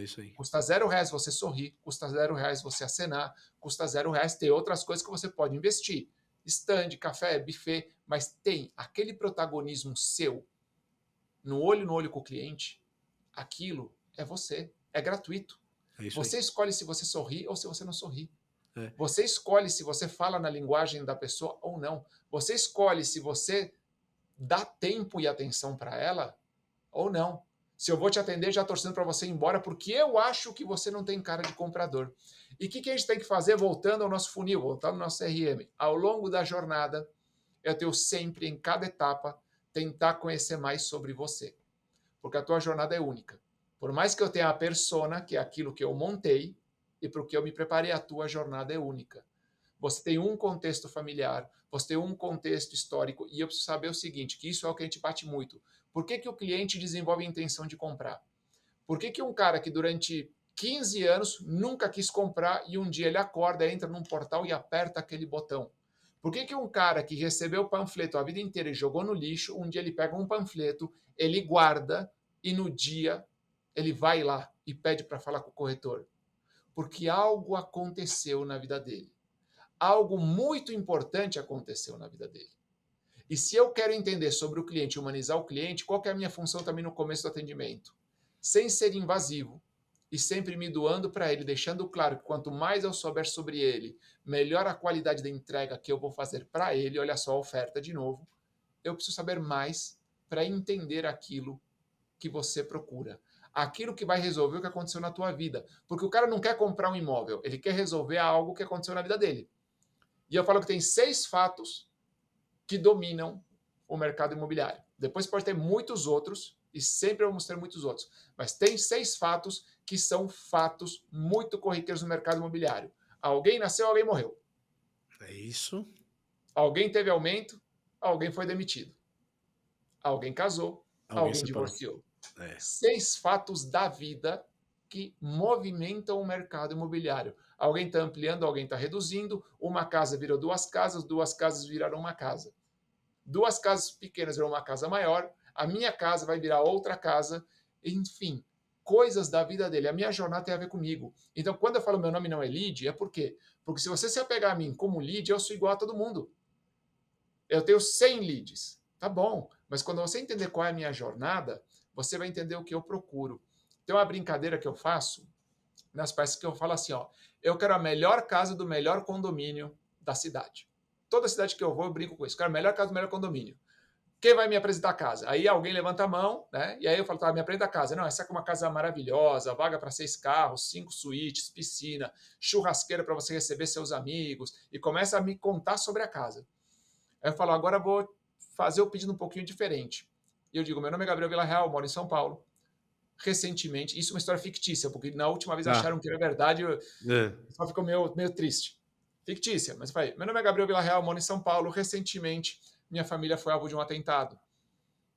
isso aí. Custa R$ 0 você sorrir, custa R$ 0 você acenar, custa R$ 0 ter outras coisas que você pode investir. Stand, café, buffet, mas tem aquele protagonismo seu no olho com o cliente, aquilo é você, é gratuito. É isso aí. Você escolhe se você sorri ou se você não sorri. É. Você escolhe se você fala na linguagem da pessoa ou não. Você escolhe se você dá tempo e atenção para ela ou não. Se eu vou te atender já torcendo para você ir embora, porque eu acho que você não tem cara de comprador. E o que a gente tem que fazer, voltando ao nosso funil, voltando ao nosso CRM? Ao longo da jornada, eu tenho sempre, em cada etapa, tentar conhecer mais sobre você. Porque a tua jornada é única. Por mais que eu tenha a persona, que é aquilo que eu montei, e para o que eu me preparei, a tua jornada é única. Você tem um contexto familiar, você tem um contexto histórico, e eu preciso saber o seguinte, que isso é o que a gente bate muito. Por que o cliente desenvolve a intenção de comprar? Por que um cara que durante 15 anos nunca quis comprar e um dia ele acorda, entra num portal e aperta aquele botão? Por que um cara que recebeu o panfleto a vida inteira e jogou no lixo, um dia ele pega um panfleto, ele guarda e no dia ele vai lá e pede para falar com o corretor? Porque algo aconteceu na vida dele. Algo muito importante aconteceu na vida dele. E se eu quero entender sobre o cliente, humanizar o cliente, qual que é a minha função também no começo do atendimento? Sem ser invasivo e sempre me doando para ele, deixando claro que quanto mais eu souber sobre ele, melhor a qualidade da entrega que eu vou fazer para ele. Olha só a oferta de novo. Eu preciso saber mais para entender aquilo que você procura. Aquilo que vai resolver o que aconteceu na tua vida. Porque o cara não quer comprar um imóvel, ele quer resolver algo que aconteceu na vida dele. E eu falo que tem 6 fatos que dominam o mercado imobiliário. Depois pode ter muitos outros, e sempre vamos ter muitos outros. Mas tem 6 fatos que são fatos muito corriqueiros no mercado imobiliário. Alguém nasceu, alguém morreu. É isso. Alguém teve aumento, alguém foi demitido. Alguém casou, Alguém alguém separou. divorciou. É. 6 fatos da vida que movimentam o mercado imobiliário. Alguém está ampliando, alguém está reduzindo. Uma casa virou 2 casas, 2 casas viraram uma casa. 2 casas pequenas virou uma casa maior. A minha casa vai virar outra casa. Enfim, coisas da vida dele. A minha jornada tem a ver comigo. Então, quando eu falo meu nome não é lead, é por quê? Porque se você se apegar a mim como lead, eu sou igual a todo mundo. Eu tenho 100 leads. Tá bom, mas quando você entender qual é a minha jornada, você vai entender o que eu procuro. Tem uma brincadeira que eu faço nas peças que eu falo assim, ó, eu quero a melhor casa do melhor condomínio da cidade. Toda cidade que eu vou, eu brinco com isso. Quero a melhor casa do melhor condomínio. Quem vai me apresentar a casa? Aí alguém levanta a mão, né? E aí eu falo, tá, me apresenta a casa. Não, essa aqui é uma casa maravilhosa, vaga para 6 carros, 5 suítes, piscina, churrasqueira para você receber seus amigos. E começa a me contar sobre a casa. Aí eu falo, agora eu vou fazer o pedido um pouquinho diferente. E eu digo, meu nome é Gabriel Villarreal, moro em São Paulo. Recentemente, isso é uma história fictícia, porque na última vez acharam que era verdade, só ficou meio triste. Fictícia, mas eu falei, meu nome é Gabriel Villarreal, moro em São Paulo. Recentemente, minha família foi alvo de um atentado.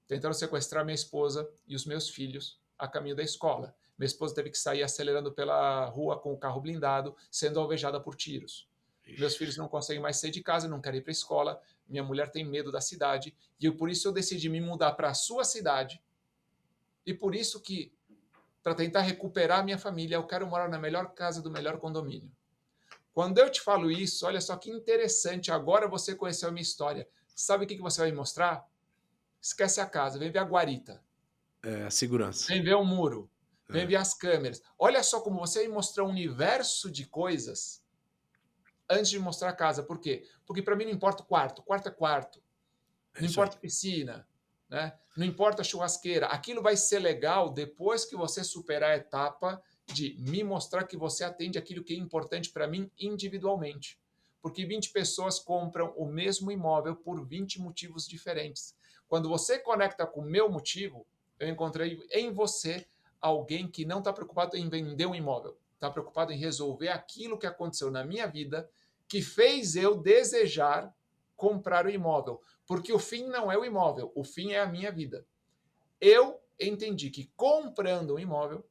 Tentaram sequestrar minha esposa e os meus filhos a caminho da escola. Minha esposa teve que sair acelerando pela rua com o carro blindado, sendo alvejada por tiros. Meus filhos não conseguem mais sair de casa, não querem ir para a escola. Minha mulher tem medo da cidade. E por isso eu decidi me mudar para a sua cidade. E por isso que, para tentar recuperar a minha família, eu quero morar na melhor casa do melhor condomínio. Quando eu te falo isso, olha só que interessante. Agora você conheceu a minha história. Sabe o que você vai me mostrar? Esquece a casa, vem ver a guarita. É, a segurança. Vem ver o muro. Vem ver as câmeras. Olha só como você me mostrou um universo de coisas antes de mostrar a casa. Por quê? Porque para mim não importa o quarto. Quarto é quarto. Não importa a piscina. Né? Não importa a churrasqueira. Aquilo vai ser legal depois que você superar a etapa de me mostrar que você atende aquilo que é importante para mim individualmente. Porque 20 pessoas compram o mesmo imóvel por 20 motivos diferentes. Quando você conecta com o meu motivo, eu encontrei em você alguém que não está preocupado em vender um imóvel. Está preocupado em resolver aquilo que aconteceu na minha vida que fez eu desejar comprar o imóvel. Porque o fim não é o imóvel, o fim é a minha vida. Eu entendi que comprando um imóvel,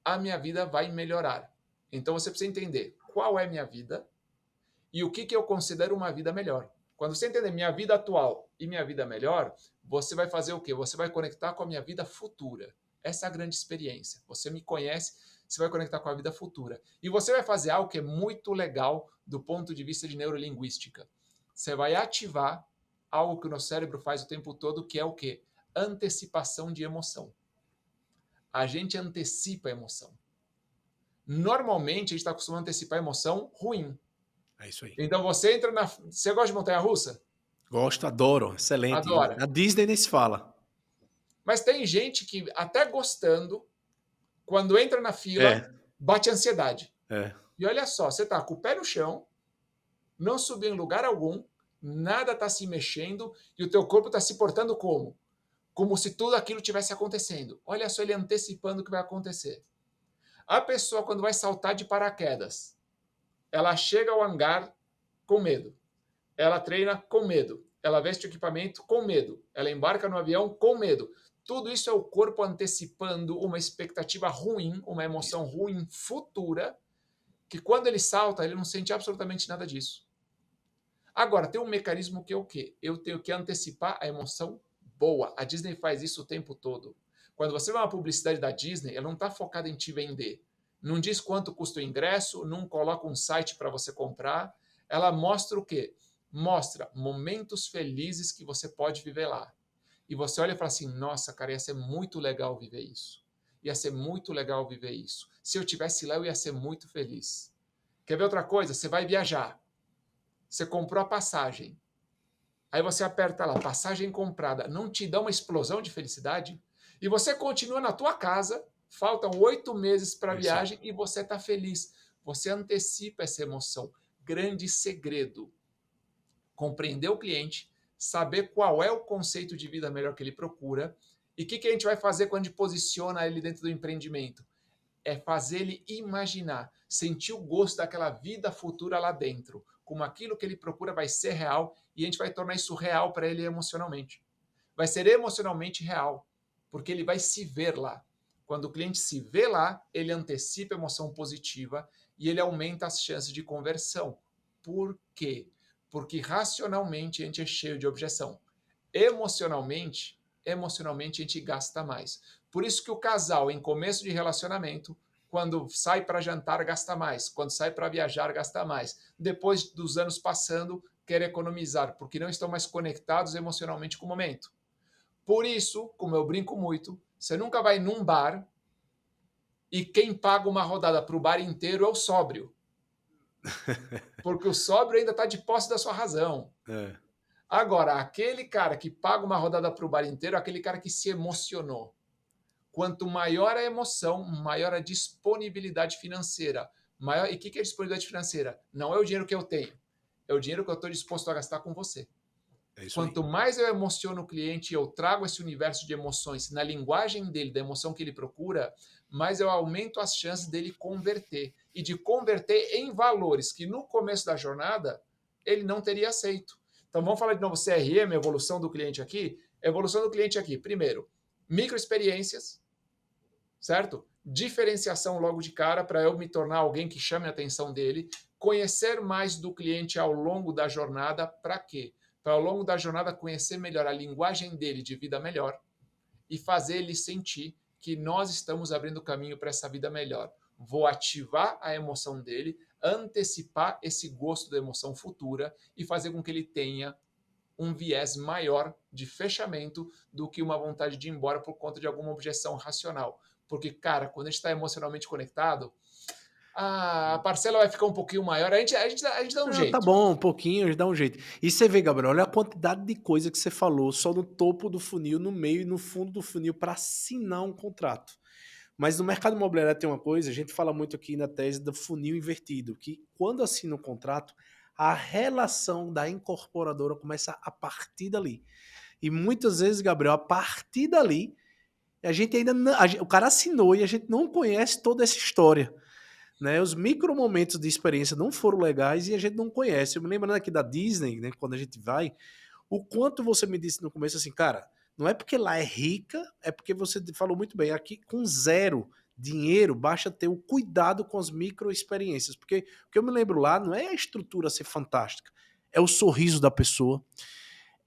a minha vida vai melhorar. Então você precisa entender qual é a minha vida e o que eu considero uma vida melhor. Quando você entender minha vida atual e minha vida melhor, você vai fazer o quê? Você vai conectar com a minha vida futura. Essa é a grande experiência. Você me conhece, você vai conectar com a vida futura. E você vai fazer algo que é muito legal do ponto de vista de neurolinguística. Você vai ativar algo que o nosso cérebro faz o tempo todo, que é o quê? Antecipação de emoção. A gente antecipa a emoção. Normalmente, a gente está acostumado a antecipar a emoção ruim. É isso aí. Então, você entra na... Você gosta de montanha-russa? Gosto, adoro, excelente. Adora. A Disney nem se fala. Mas tem gente que, até gostando, quando entra na fila, bate ansiedade. E olha só, você está com o pé no chão, não subiu em lugar algum, nada está se mexendo e o teu corpo está se portando como? Como se tudo aquilo tivesse acontecendo. Olha só ele antecipando o que vai acontecer. A pessoa, quando vai saltar de paraquedas, ela chega ao hangar com medo. Ela treina com medo. Ela veste o equipamento com medo. Ela embarca no avião com medo. Tudo isso é o corpo antecipando uma expectativa ruim, uma emoção ruim futura, que quando ele salta, ele não sente absolutamente nada disso. Agora, tem um mecanismo que é o quê? Eu tenho que antecipar a emoção boa. A Disney faz isso o tempo todo. Quando você vê uma publicidade da Disney, ela não está focada em te vender. Não diz quanto custa o ingresso, não coloca um site para você comprar. Ela mostra o quê? Mostra momentos felizes que você pode viver lá. E você olha e fala assim, nossa, cara, ia ser muito legal viver isso. Ia ser muito legal viver isso. Se eu tivesse lá, eu ia ser muito feliz. Quer ver outra coisa? Você vai viajar. Você comprou a passagem. Aí você aperta lá, passagem comprada. Não te dá uma explosão de felicidade? E você continua na tua casa, faltam 8 meses para a É isso aí. viagem e você está feliz. Você antecipa essa emoção. Grande segredo. Compreender o cliente, saber qual é o conceito de vida melhor que ele procura e o que a gente vai fazer quando a gente posiciona ele dentro do empreendimento. É fazer ele imaginar, sentir o gosto daquela vida futura lá dentro, como aquilo que ele procura vai ser real e a gente vai tornar isso real para ele emocionalmente. Vai ser emocionalmente real, porque ele vai se ver lá. Quando o cliente se vê lá, ele antecipa a emoção positiva e ele aumenta as chances de conversão. Por quê? Porque racionalmente a gente é cheio de objeção. Emocionalmente a gente gasta mais. Por isso que o casal em começo de relacionamento, quando sai para jantar, gasta mais, quando sai para viajar, gasta mais. Depois dos anos passando, quer economizar, porque não estão mais conectados emocionalmente com o momento. Por isso, como eu brinco muito, você nunca vai num bar e quem paga uma rodada para o bar inteiro é o sóbrio. Porque o sóbrio ainda está de posse da sua razão. É, Agora, aquele cara que paga uma rodada para o bar inteiro é aquele cara que se emocionou. Quanto maior a emoção, maior a disponibilidade financeira. Maior... E o que é disponibilidade financeira? Não é o dinheiro que eu tenho, é o dinheiro que eu estou disposto a gastar com você. é isso aí. Quanto mais eu emociono o cliente e eu trago esse universo de emoções na linguagem dele, da emoção que ele procura, mais eu aumento as chances dele converter. E de converter em valores que no começo da jornada ele não teria aceito. Então vamos falar de novo CRM, evolução do cliente aqui. Evolução do cliente aqui. Primeiro, microexperiências, certo? Diferenciação logo de cara para eu me tornar alguém que chame a atenção dele. Conhecer mais do cliente ao longo da jornada. Para quê? Para ao longo da jornada conhecer melhor a linguagem dele de vida melhor e fazer ele sentir que nós estamos abrindo caminho para essa vida melhor. Vou ativar a emoção dele, antecipar esse gosto da emoção futura e fazer com que ele tenha um viés maior de fechamento do que uma vontade de ir embora por conta de alguma objeção racional. Porque, cara, quando a gente está emocionalmente conectado, a parcela vai ficar um pouquinho maior. A gente dá um Não, tá jeito. bom, um pouquinho, a gente dá um jeito. E você vê, Gabriel, olha a quantidade de coisa que você falou só no topo do funil, no meio e no fundo do funil para assinar um contrato. Mas no mercado imobiliário tem uma coisa, a gente fala muito aqui na tese do funil invertido, que quando assina um contrato, a relação da incorporadora começa a partir dali. E muitas vezes, Gabriel, a partir dali, a gente ainda não, o cara assinou e a gente não conhece toda essa história. Né? Os micro momentos de experiência não foram legais e a gente não conhece. Eu me lembro aqui da Disney, né, quando a gente vai, o quanto você me disse no começo assim, cara, não é porque lá é rica, é porque você falou muito bem, aqui com zero dinheiro, basta ter o cuidado com as micro experiências, porque o que eu me lembro lá não é a estrutura ser fantástica, é o sorriso da pessoa,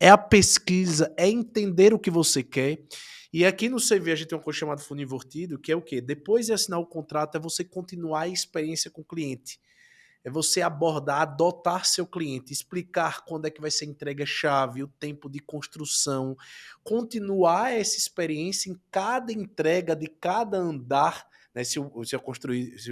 é a pesquisa, é entender o que você quer. E aqui no CV a gente tem uma coisa chamada funil invertido, que é o quê? Depois de assinar o contrato, é você continuar a experiência com o cliente. É você abordar, adotar seu cliente, explicar quando é que vai ser entrega-chave, o tempo de construção, continuar essa experiência em cada entrega de cada andar, né, se o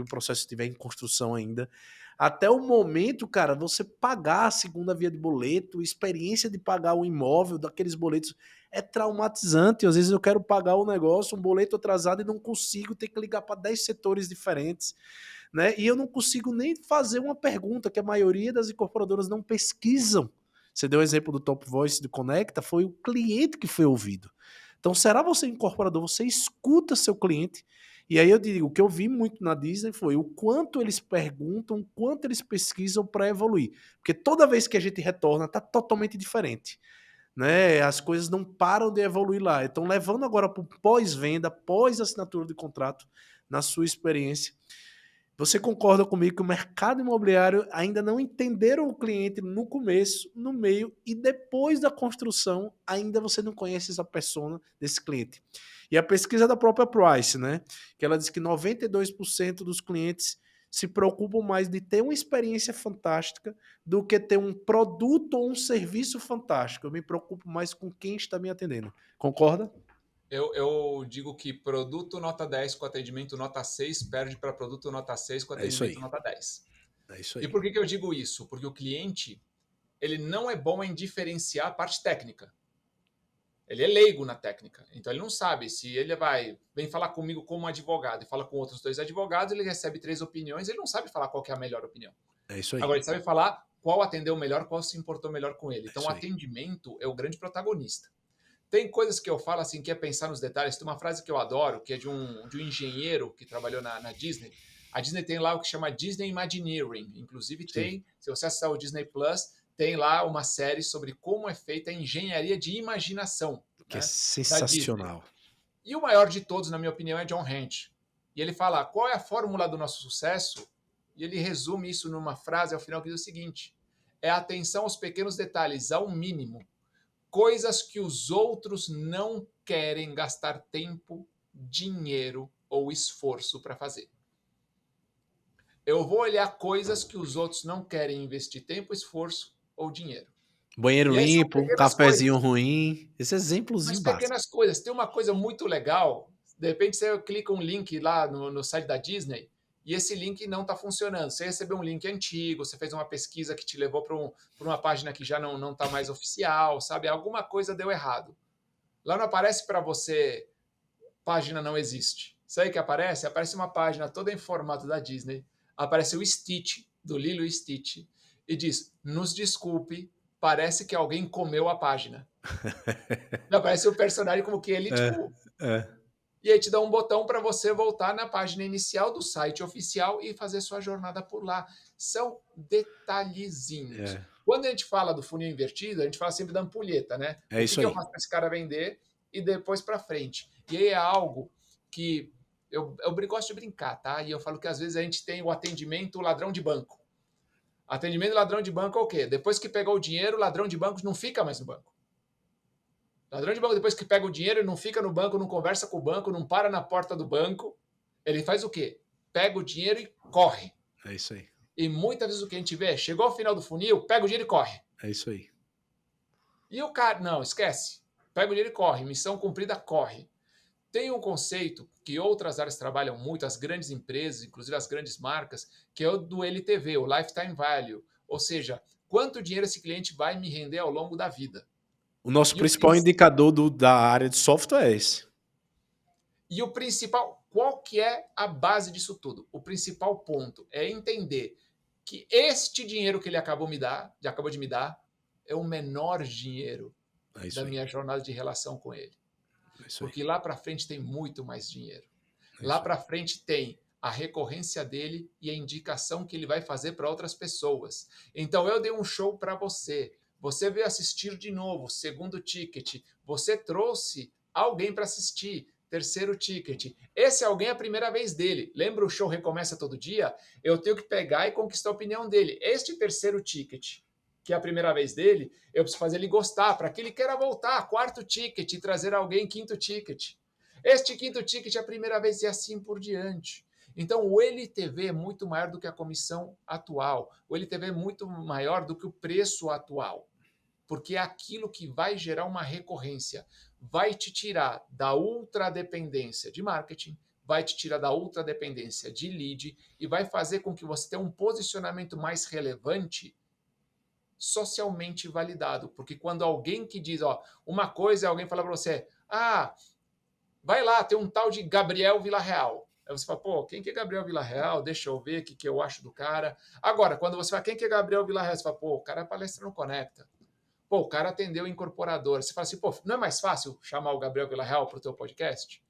processo estiver em construção ainda, até o momento, cara, você pagar a segunda via de boleto, experiência de pagar o imóvel, daqueles boletos, é traumatizante. Às vezes eu quero pagar o negócio, um boleto atrasado e não consigo, ter que ligar para 10 setores diferentes, né? E eu não consigo nem fazer uma pergunta que a maioria das incorporadoras não pesquisam. Você deu o exemplo do Top Voice do Conecta, foi o cliente que foi ouvido. Então, será você incorporador, você escuta seu cliente? E aí eu digo, o que eu vi muito na Disney foi o quanto eles perguntam, o quanto eles pesquisam para evoluir. Porque toda vez que a gente retorna, está totalmente diferente. Né? As coisas não param de evoluir lá. Então, levando agora para o pós-venda, pós-assinatura de contrato, na sua experiência, você concorda comigo que o mercado imobiliário ainda não entenderam o cliente no começo, no meio e depois da construção, ainda você não conhece essa persona desse cliente. E a pesquisa da própria Price, né, que ela diz que 92% dos clientes se preocupam mais de ter uma experiência fantástica do que ter um produto ou um serviço fantástico. Eu me preocupo mais com quem está me atendendo. Concorda? Eu digo que produto nota 10 com atendimento nota 6 perde para produto nota 6 com É isso atendimento aí. nota 10. É isso E aí. por que eu digo isso? Porque o cliente ele não é bom em diferenciar a parte técnica. Ele é leigo na técnica, então ele não sabe se ele vem falar comigo como advogado e fala com outros 2 advogados, ele recebe 3 opiniões, ele não sabe falar qual que é a melhor opinião. É isso aí. Agora, ele sabe falar qual atendeu melhor, qual se importou melhor com ele. É Então, o isso aí. atendimento é o grande protagonista. Tem coisas que eu falo assim, que é pensar nos detalhes. Tem uma frase que eu adoro, que é de um engenheiro que trabalhou na Disney. A Disney tem lá o que chama Disney Imagineering. Inclusive Sim. tem, se você acessar o Disney Plus, tem lá uma série sobre como é feita a engenharia de imaginação, Que é né, da Disney. sensacional. E o maior de todos, na minha opinião, é John Hanch. E ele fala, qual é a fórmula do nosso sucesso? E ele resume isso numa frase ao final que diz o seguinte: é a atenção aos pequenos detalhes, ao mínimo. Coisas que os outros não querem gastar tempo, dinheiro ou esforço para fazer. Eu vou olhar coisas que os outros não querem investir tempo, esforço ou dinheiro. Banheiro E aí são limpo, um pequenas coisas. cafezinho ruim. Esse Mas exemplozinho básico. pequenas coisas. Tem uma coisa muito legal. De repente você clica um link lá no site da Disney e esse link não está funcionando. Você recebeu um link antigo, você fez uma pesquisa que te levou para uma página que já não está mais oficial, sabe? Alguma coisa deu errado. Lá não aparece para você, página não existe. Sabe o que aparece? Aparece uma página toda em formato da Disney. Aparece o Stitch, do Lilo e Stitch, e diz: nos desculpe, parece que alguém comeu a página. Aparece o personagem como que ele, É, tipo. é, E aí te dá um botão para você voltar na página inicial do site oficial e fazer sua jornada por lá. São detalhezinhos. é. Quando a gente fala do funil invertido, a gente fala sempre da ampulheta, né? É O que isso que eu aí. faço para esse cara vender e depois para frente? E aí é algo que eu gosto de brincar, tá? E eu falo que às vezes a gente tem o atendimento ladrão de banco. Atendimento ladrão de banco é o quê? Depois que pegou o dinheiro, o ladrão de bancos não fica mais no banco. Ladrão de banco, depois que pega o dinheiro, ele não fica no banco, não conversa com o banco, não para na porta do banco. Ele faz o quê? Pega o dinheiro e corre. É isso aí. E muitas vezes o que a gente vê, chegou ao final do funil, pega o dinheiro e corre. É isso aí. E o cara, não, esquece. Pega o dinheiro e corre. Missão cumprida, corre. Tem um conceito que outras áreas trabalham muito, as grandes empresas, inclusive as grandes marcas, que é o do LTV, o Lifetime Value. Ou seja, quanto dinheiro esse cliente vai me render ao longo da vida. O nosso E o, principal indicador da área de software é esse. E o principal, qual que é a base disso tudo? O principal ponto é entender que este dinheiro que ele acabou de me dar, é o menor dinheiro É isso da aí. minha jornada de relação com ele. É isso aí. Porque lá para frente tem muito mais dinheiro. É Lá isso aí. para frente tem a recorrência dele e a indicação que ele vai fazer para outras pessoas. Então eu dei um show para você. Você veio assistir de novo, segundo ticket. Você trouxe alguém para assistir, terceiro ticket. Esse alguém é a primeira vez dele. Lembra o show recomeça todo dia? Eu tenho que pegar e conquistar a opinião dele. Este terceiro ticket, que é a primeira vez dele, eu preciso fazer ele gostar, para que ele queira voltar. Quarto ticket, e trazer alguém, quinto ticket. Este quinto ticket é a primeira vez e assim por diante. Então, o LTV é muito maior do que a comissão atual. O LTV é muito maior do que o preço atual. Porque é aquilo que vai gerar uma recorrência. Vai te tirar da ultradependência de marketing, vai te tirar da ultradependência de lead e vai fazer com que você tenha um posicionamento mais relevante socialmente validado. Porque quando alguém que diz, ó, uma coisa é alguém falar para você, vai lá, tem um tal de Gabriel Villarreal. Aí você fala, pô, quem que é Gabriel Villarreal? Deixa eu ver o que eu acho do cara. Agora, quando você fala, quem que é Gabriel Villarreal? Você fala, pô, o cara é palestra no Conecta. Pô, o cara atendeu incorporadora. Você fala assim, pô, não é mais fácil chamar o Gabriel Villarreal para o teu podcast?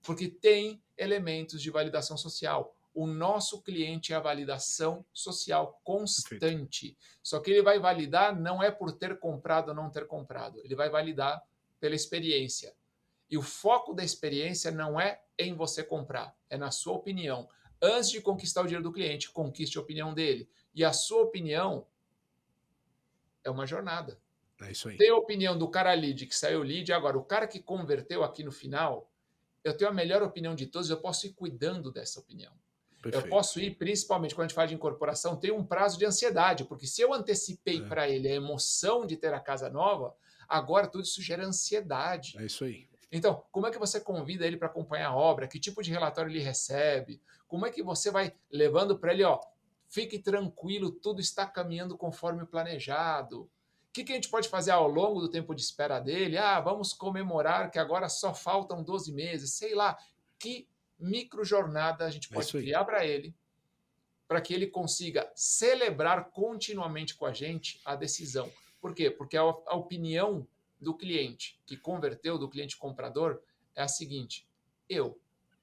Porque tem elementos de validação social. O nosso cliente é a validação social constante. Só que ele vai validar não é por ter comprado ou não ter comprado. Ele vai validar pela experiência. E o foco da experiência não é em você comprar, é na sua opinião. Antes de conquistar o dinheiro do cliente, conquiste a opinião dele. E a sua opinião é uma jornada. É isso aí. Tem a opinião do cara lead, que saiu lead, agora o cara que converteu aqui no final, eu tenho a melhor opinião de todos, eu posso ir cuidando dessa opinião. Perfeito. Eu posso ir, principalmente quando a gente fala de incorporação, tem um prazo de ansiedade, porque se eu antecipei para ele a emoção de ter a casa nova, agora tudo isso gera ansiedade. É isso aí. Então, como é que você convida ele para acompanhar a obra? Que tipo de relatório ele recebe? Como é que você vai levando para ele, ó, fique tranquilo, tudo está caminhando conforme planejado? que a gente pode fazer ao longo do tempo de espera dele? Ah, vamos comemorar que agora só faltam 12 meses, sei lá. Que microjornada a gente É pode isso aí. criar para que ele consiga celebrar continuamente com a gente a decisão. Por quê? Porque a opinião do cliente que converteu, do cliente comprador, é a seguinte: eu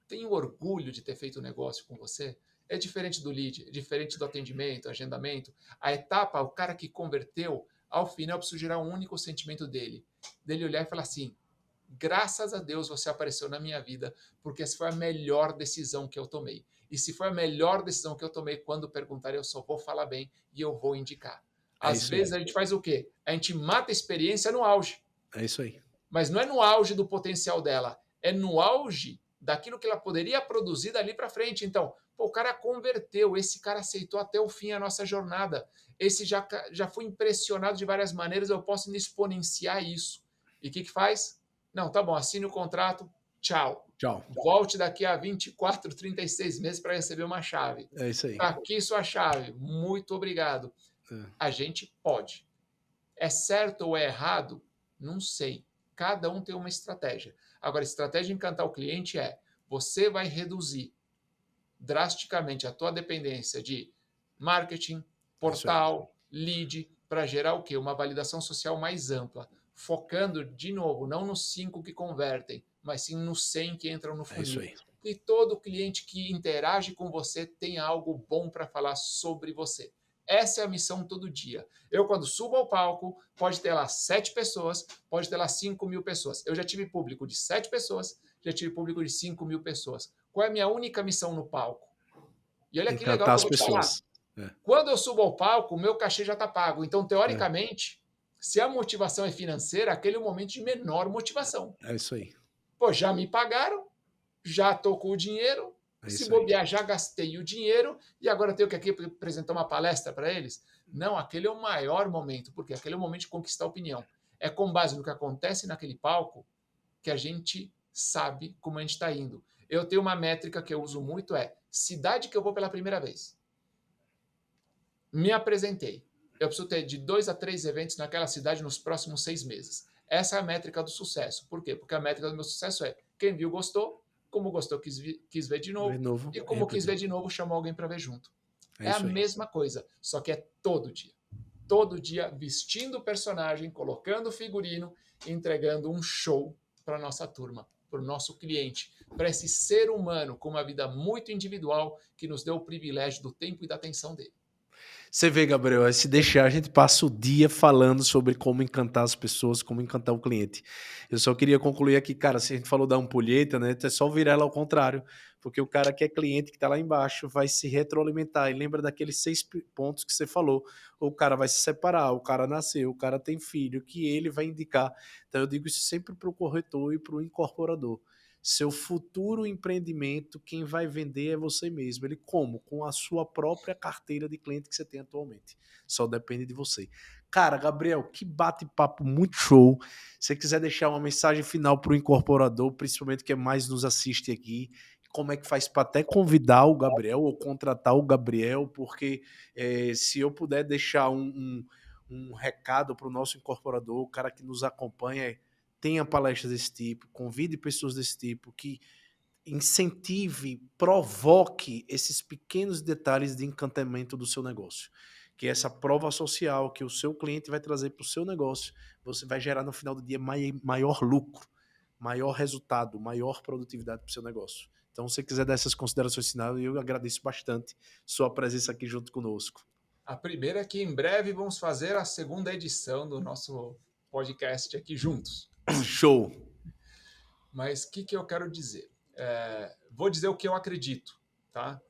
tenho orgulho de ter feito o negócio com você. É diferente do lead, é diferente do atendimento, agendamento. A etapa, o cara que converteu, ao final, preciso gerar um único sentimento dele olhar e falar assim: graças a Deus você apareceu na minha vida, porque essa foi a melhor decisão que eu tomei. E se foi a melhor decisão que eu tomei, quando perguntar, eu só vou falar bem e eu vou indicar. É Às isso aí. vezes a gente faz o quê? A gente mata a experiência no auge, É isso aí. mas não é no auge do potencial dela, é no auge daquilo que ela poderia produzir dali para frente. Então, pô, o cara converteu, esse cara aceitou até o fim a nossa jornada, esse já foi impressionado de várias maneiras, eu posso exponenciar isso. E o que faz? Não, tá bom, assine o contrato, tchau. Tchau. Volte daqui a 24, 36 meses para receber uma chave. É isso aí. Tá aqui sua chave, muito obrigado. É. A gente pode. É certo ou é errado? Não sei. Cada um tem uma estratégia. Agora, a estratégia de encantar o cliente é: você vai reduzir drasticamente a tua dependência de marketing, É isso aí. portal, lead, para gerar o quê? Uma validação social mais ampla, focando, de novo, não nos 5 que convertem, mas sim nos 100 que entram no É isso funil. aí. E todo cliente que interage com você tem algo bom para falar sobre você. Essa é a missão todo dia. Eu, quando subo ao palco, pode ter lá 7 pessoas, pode ter lá 5.000 pessoas. Eu já tive público de 7 pessoas, já tive público de 5.000 pessoas. Qual é a minha única missão no palco? E olha que legal Encantar que eu as vou te falar. pessoas. É. Quando eu subo ao palco, o meu cachê já está pago. Então, É. teoricamente, se a motivação é financeira, aquele é o momento de menor motivação. É isso aí. Pô, já me pagaram, já estou com o dinheiro, É se isso aí. bobear, já gastei o dinheiro e agora tenho que aqui apresentar uma palestra para eles? Não, aquele é o maior momento, porque aquele é o momento de conquistar a opinião. É com base no que acontece naquele palco que a gente sabe como a gente está indo. Eu tenho uma métrica que eu uso muito, é cidade que eu vou pela primeira vez. Me apresentei. Eu preciso ter de 2 a 3 eventos naquela cidade nos próximos 6 meses. Essa é a métrica do sucesso. Por quê? Porque a métrica do meu sucesso é quem viu gostou, como gostou quis ver de De novo, novo e e como quis repetir. ver de novo chamou alguém para ver junto. É É a isso aí. mesma coisa, só que é todo dia. Todo dia vestindo o personagem, colocando o figurino, entregando um show para nossa turma, para o nosso cliente, para esse ser humano com uma vida muito individual que nos deu o privilégio do tempo e da atenção dele. Você vê, Gabriel, se deixar, a gente passa o dia falando sobre como encantar as pessoas, como encantar o cliente. Eu só queria concluir aqui, cara, se a gente falou da ampulheta, né, é só virar ela ao contrário, porque o cara que é cliente, que está lá embaixo, vai se retroalimentar. E lembra daqueles 6 pontos que você falou. O cara vai se separar, o cara nasceu, o cara tem filho, que ele vai indicar. Então eu digo isso sempre para o corretor e para o incorporador. Seu futuro empreendimento, quem vai vender é você mesmo. Ele como? Com a sua própria carteira de cliente que você tem atualmente. Só depende de você. Cara, Gabriel, que bate-papo muito show. Se você quiser deixar uma mensagem final para o incorporador, principalmente que mais nos assiste aqui, como é que faz para até convidar o Gabriel ou contratar o Gabriel, porque se eu puder deixar um recado para o nosso incorporador, o cara que nos acompanha, tenha palestras desse tipo, convide pessoas desse tipo, que incentive, provoque esses pequenos detalhes de encantamento do seu negócio. Que essa prova social que o seu cliente vai trazer para o seu negócio, você vai gerar no final do dia maior lucro, maior resultado, maior produtividade para o seu negócio. Então, se você quiser dar essas considerações finais, eu agradeço bastante sua presença aqui junto conosco. A primeira é que em breve vamos fazer a segunda edição do nosso podcast aqui juntos. Show! Mas o que eu quero dizer? Vou dizer o que eu acredito, tá?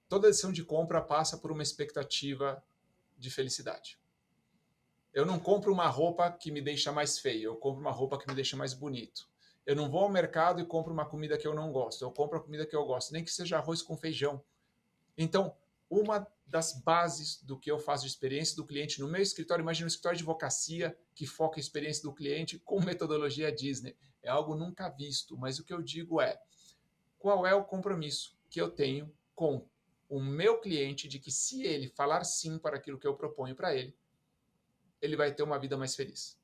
Toda decisão de compra passa por uma expectativa de felicidade. Eu não compro uma roupa que me deixa mais feio, eu compro uma roupa que me deixa mais bonito. Eu não vou ao mercado e compro uma comida que eu não gosto, eu compro a comida que eu gosto, nem que seja arroz com feijão. Então, uma das bases do que eu faço de experiência do cliente no meu escritório, imagina um escritório de advocacia que foca a experiência do cliente com metodologia Disney. É algo nunca visto, mas o que eu digo é, qual é o compromisso que eu tenho com o meu cliente de que se ele falar sim para aquilo que eu proponho para ele, ele vai ter uma vida mais feliz.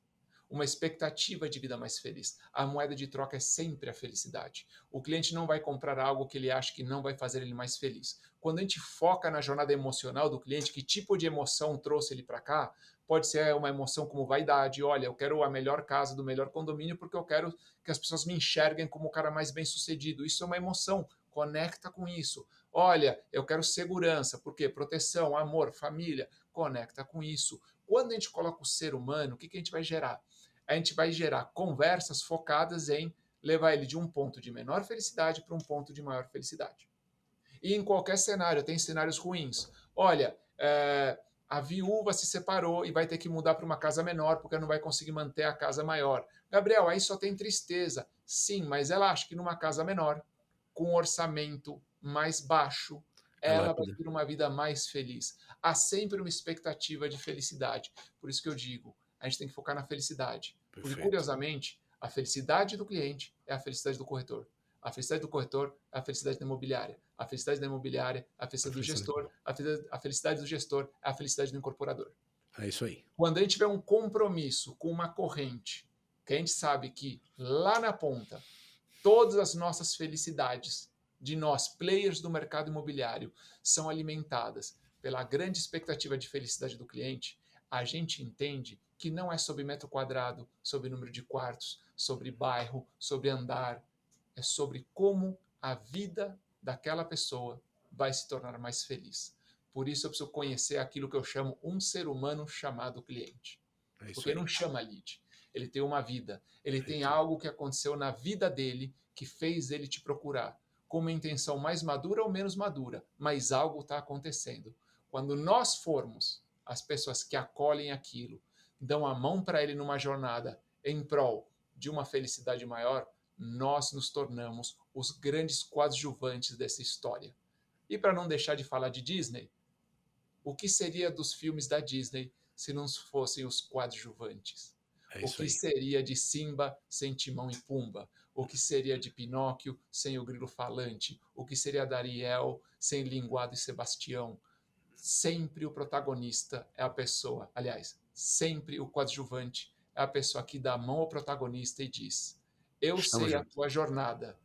Uma expectativa de vida mais feliz. A moeda de troca é sempre a felicidade. O cliente não vai comprar algo que ele acha que não vai fazer ele mais feliz. Quando a gente foca na jornada emocional do cliente, que tipo de emoção trouxe ele para cá, pode ser uma emoção como vaidade. Olha, eu quero a melhor casa do melhor condomínio porque eu quero que as pessoas me enxerguem como o cara mais bem-sucedido. Isso é uma emoção. Conecta com isso. Olha, eu quero segurança. Por quê? Proteção, amor, família. Conecta com isso. Quando a gente coloca o ser humano, o que a gente vai gerar? A gente vai gerar conversas focadas em levar ele de um ponto de menor felicidade para um ponto de maior felicidade. E em qualquer cenário, tem cenários ruins. Olha, a viúva se separou e vai ter que mudar para uma casa menor porque não vai conseguir manter a casa maior. Gabriel, aí só tem tristeza. Sim, mas ela acha que numa casa menor, com um orçamento mais baixo, ela vai ter uma vida mais feliz. Há sempre uma expectativa de felicidade. Por isso que eu digo, a gente tem que focar na felicidade. Porque, curiosamente, a felicidade do cliente é a felicidade do corretor. A felicidade do corretor é a felicidade da imobiliária. A felicidade da imobiliária é a felicidade do gestor. A felicidade do gestor é a felicidade do incorporador. É isso aí. Quando a gente tiver um compromisso com uma corrente, que a gente sabe que lá na ponta, todas as nossas felicidades de nós, players do mercado imobiliário, são alimentadas pela grande expectativa de felicidade do cliente, a gente entende que não é sobre metro quadrado, sobre número de quartos, sobre bairro, sobre andar, é sobre como a vida daquela pessoa vai se tornar mais feliz. Por isso eu preciso conhecer aquilo que eu chamo um ser humano chamado cliente. Porque não chama lead. Ele tem uma vida. Ele tem algo que aconteceu na vida dele que fez ele te procurar. Com uma intenção mais madura ou menos madura. Mas algo está acontecendo. Quando nós formos as pessoas que acolhem aquilo, dão a mão para ele numa jornada em prol de uma felicidade maior, nós nos tornamos os grandes coadjuvantes dessa história. E para não deixar de falar de Disney, o que seria dos filmes da Disney se não fossem os coadjuvantes? O que seria de Simba sem Timão e Pumba? O que seria de Pinóquio sem o grilo falante? O que seria da Ariel sem Linguado e Sebastião? Sempre o protagonista é a pessoa, aliás, sempre o coadjuvante é a pessoa que dá a mão ao protagonista e diz: eu sei a tua jornada,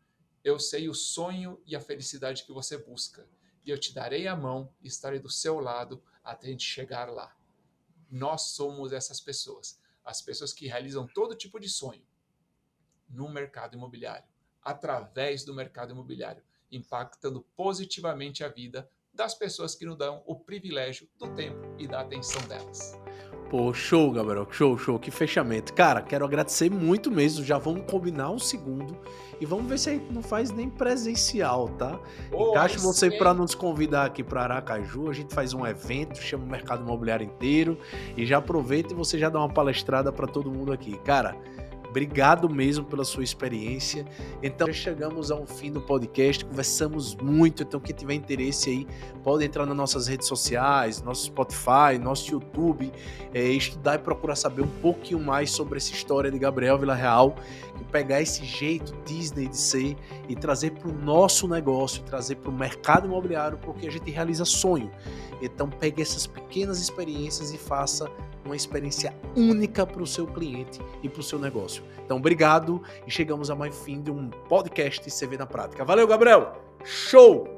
eu sei o sonho e a felicidade que você busca, e eu te darei a mão e estarei do seu lado até a gente chegar lá. Nós somos essas pessoas, as pessoas que realizam todo tipo de sonho no mercado imobiliário, através do mercado imobiliário, impactando positivamente a vida das pessoas que nos dão o privilégio do tempo e da atenção delas. Pô, show, Gabriel, show, que fechamento. Cara, quero agradecer muito mesmo, já vamos combinar um segundo e vamos ver se a gente não faz nem presencial, tá? Encaixe você para nos convidar aqui para Aracaju, a gente faz um evento, chama o mercado imobiliário inteiro e já aproveita e você já dá uma palestrada para todo mundo aqui. Cara, obrigado mesmo pela sua experiência. Então, já chegamos ao fim do podcast, conversamos muito, então quem tiver interesse aí, pode entrar nas nossas redes sociais, nosso Spotify, nosso YouTube, estudar e procurar saber um pouquinho mais sobre essa história de Gabriel Villarreal, e pegar esse jeito Disney de ser e trazer para o nosso negócio, trazer para o mercado imobiliário, porque a gente realiza sonho. Então, pegue essas pequenas experiências e faça uma experiência única para o seu cliente e para o seu negócio. Então, obrigado e chegamos a mais fim de um podcast CV na Prática. Valeu, Gabriel! Show!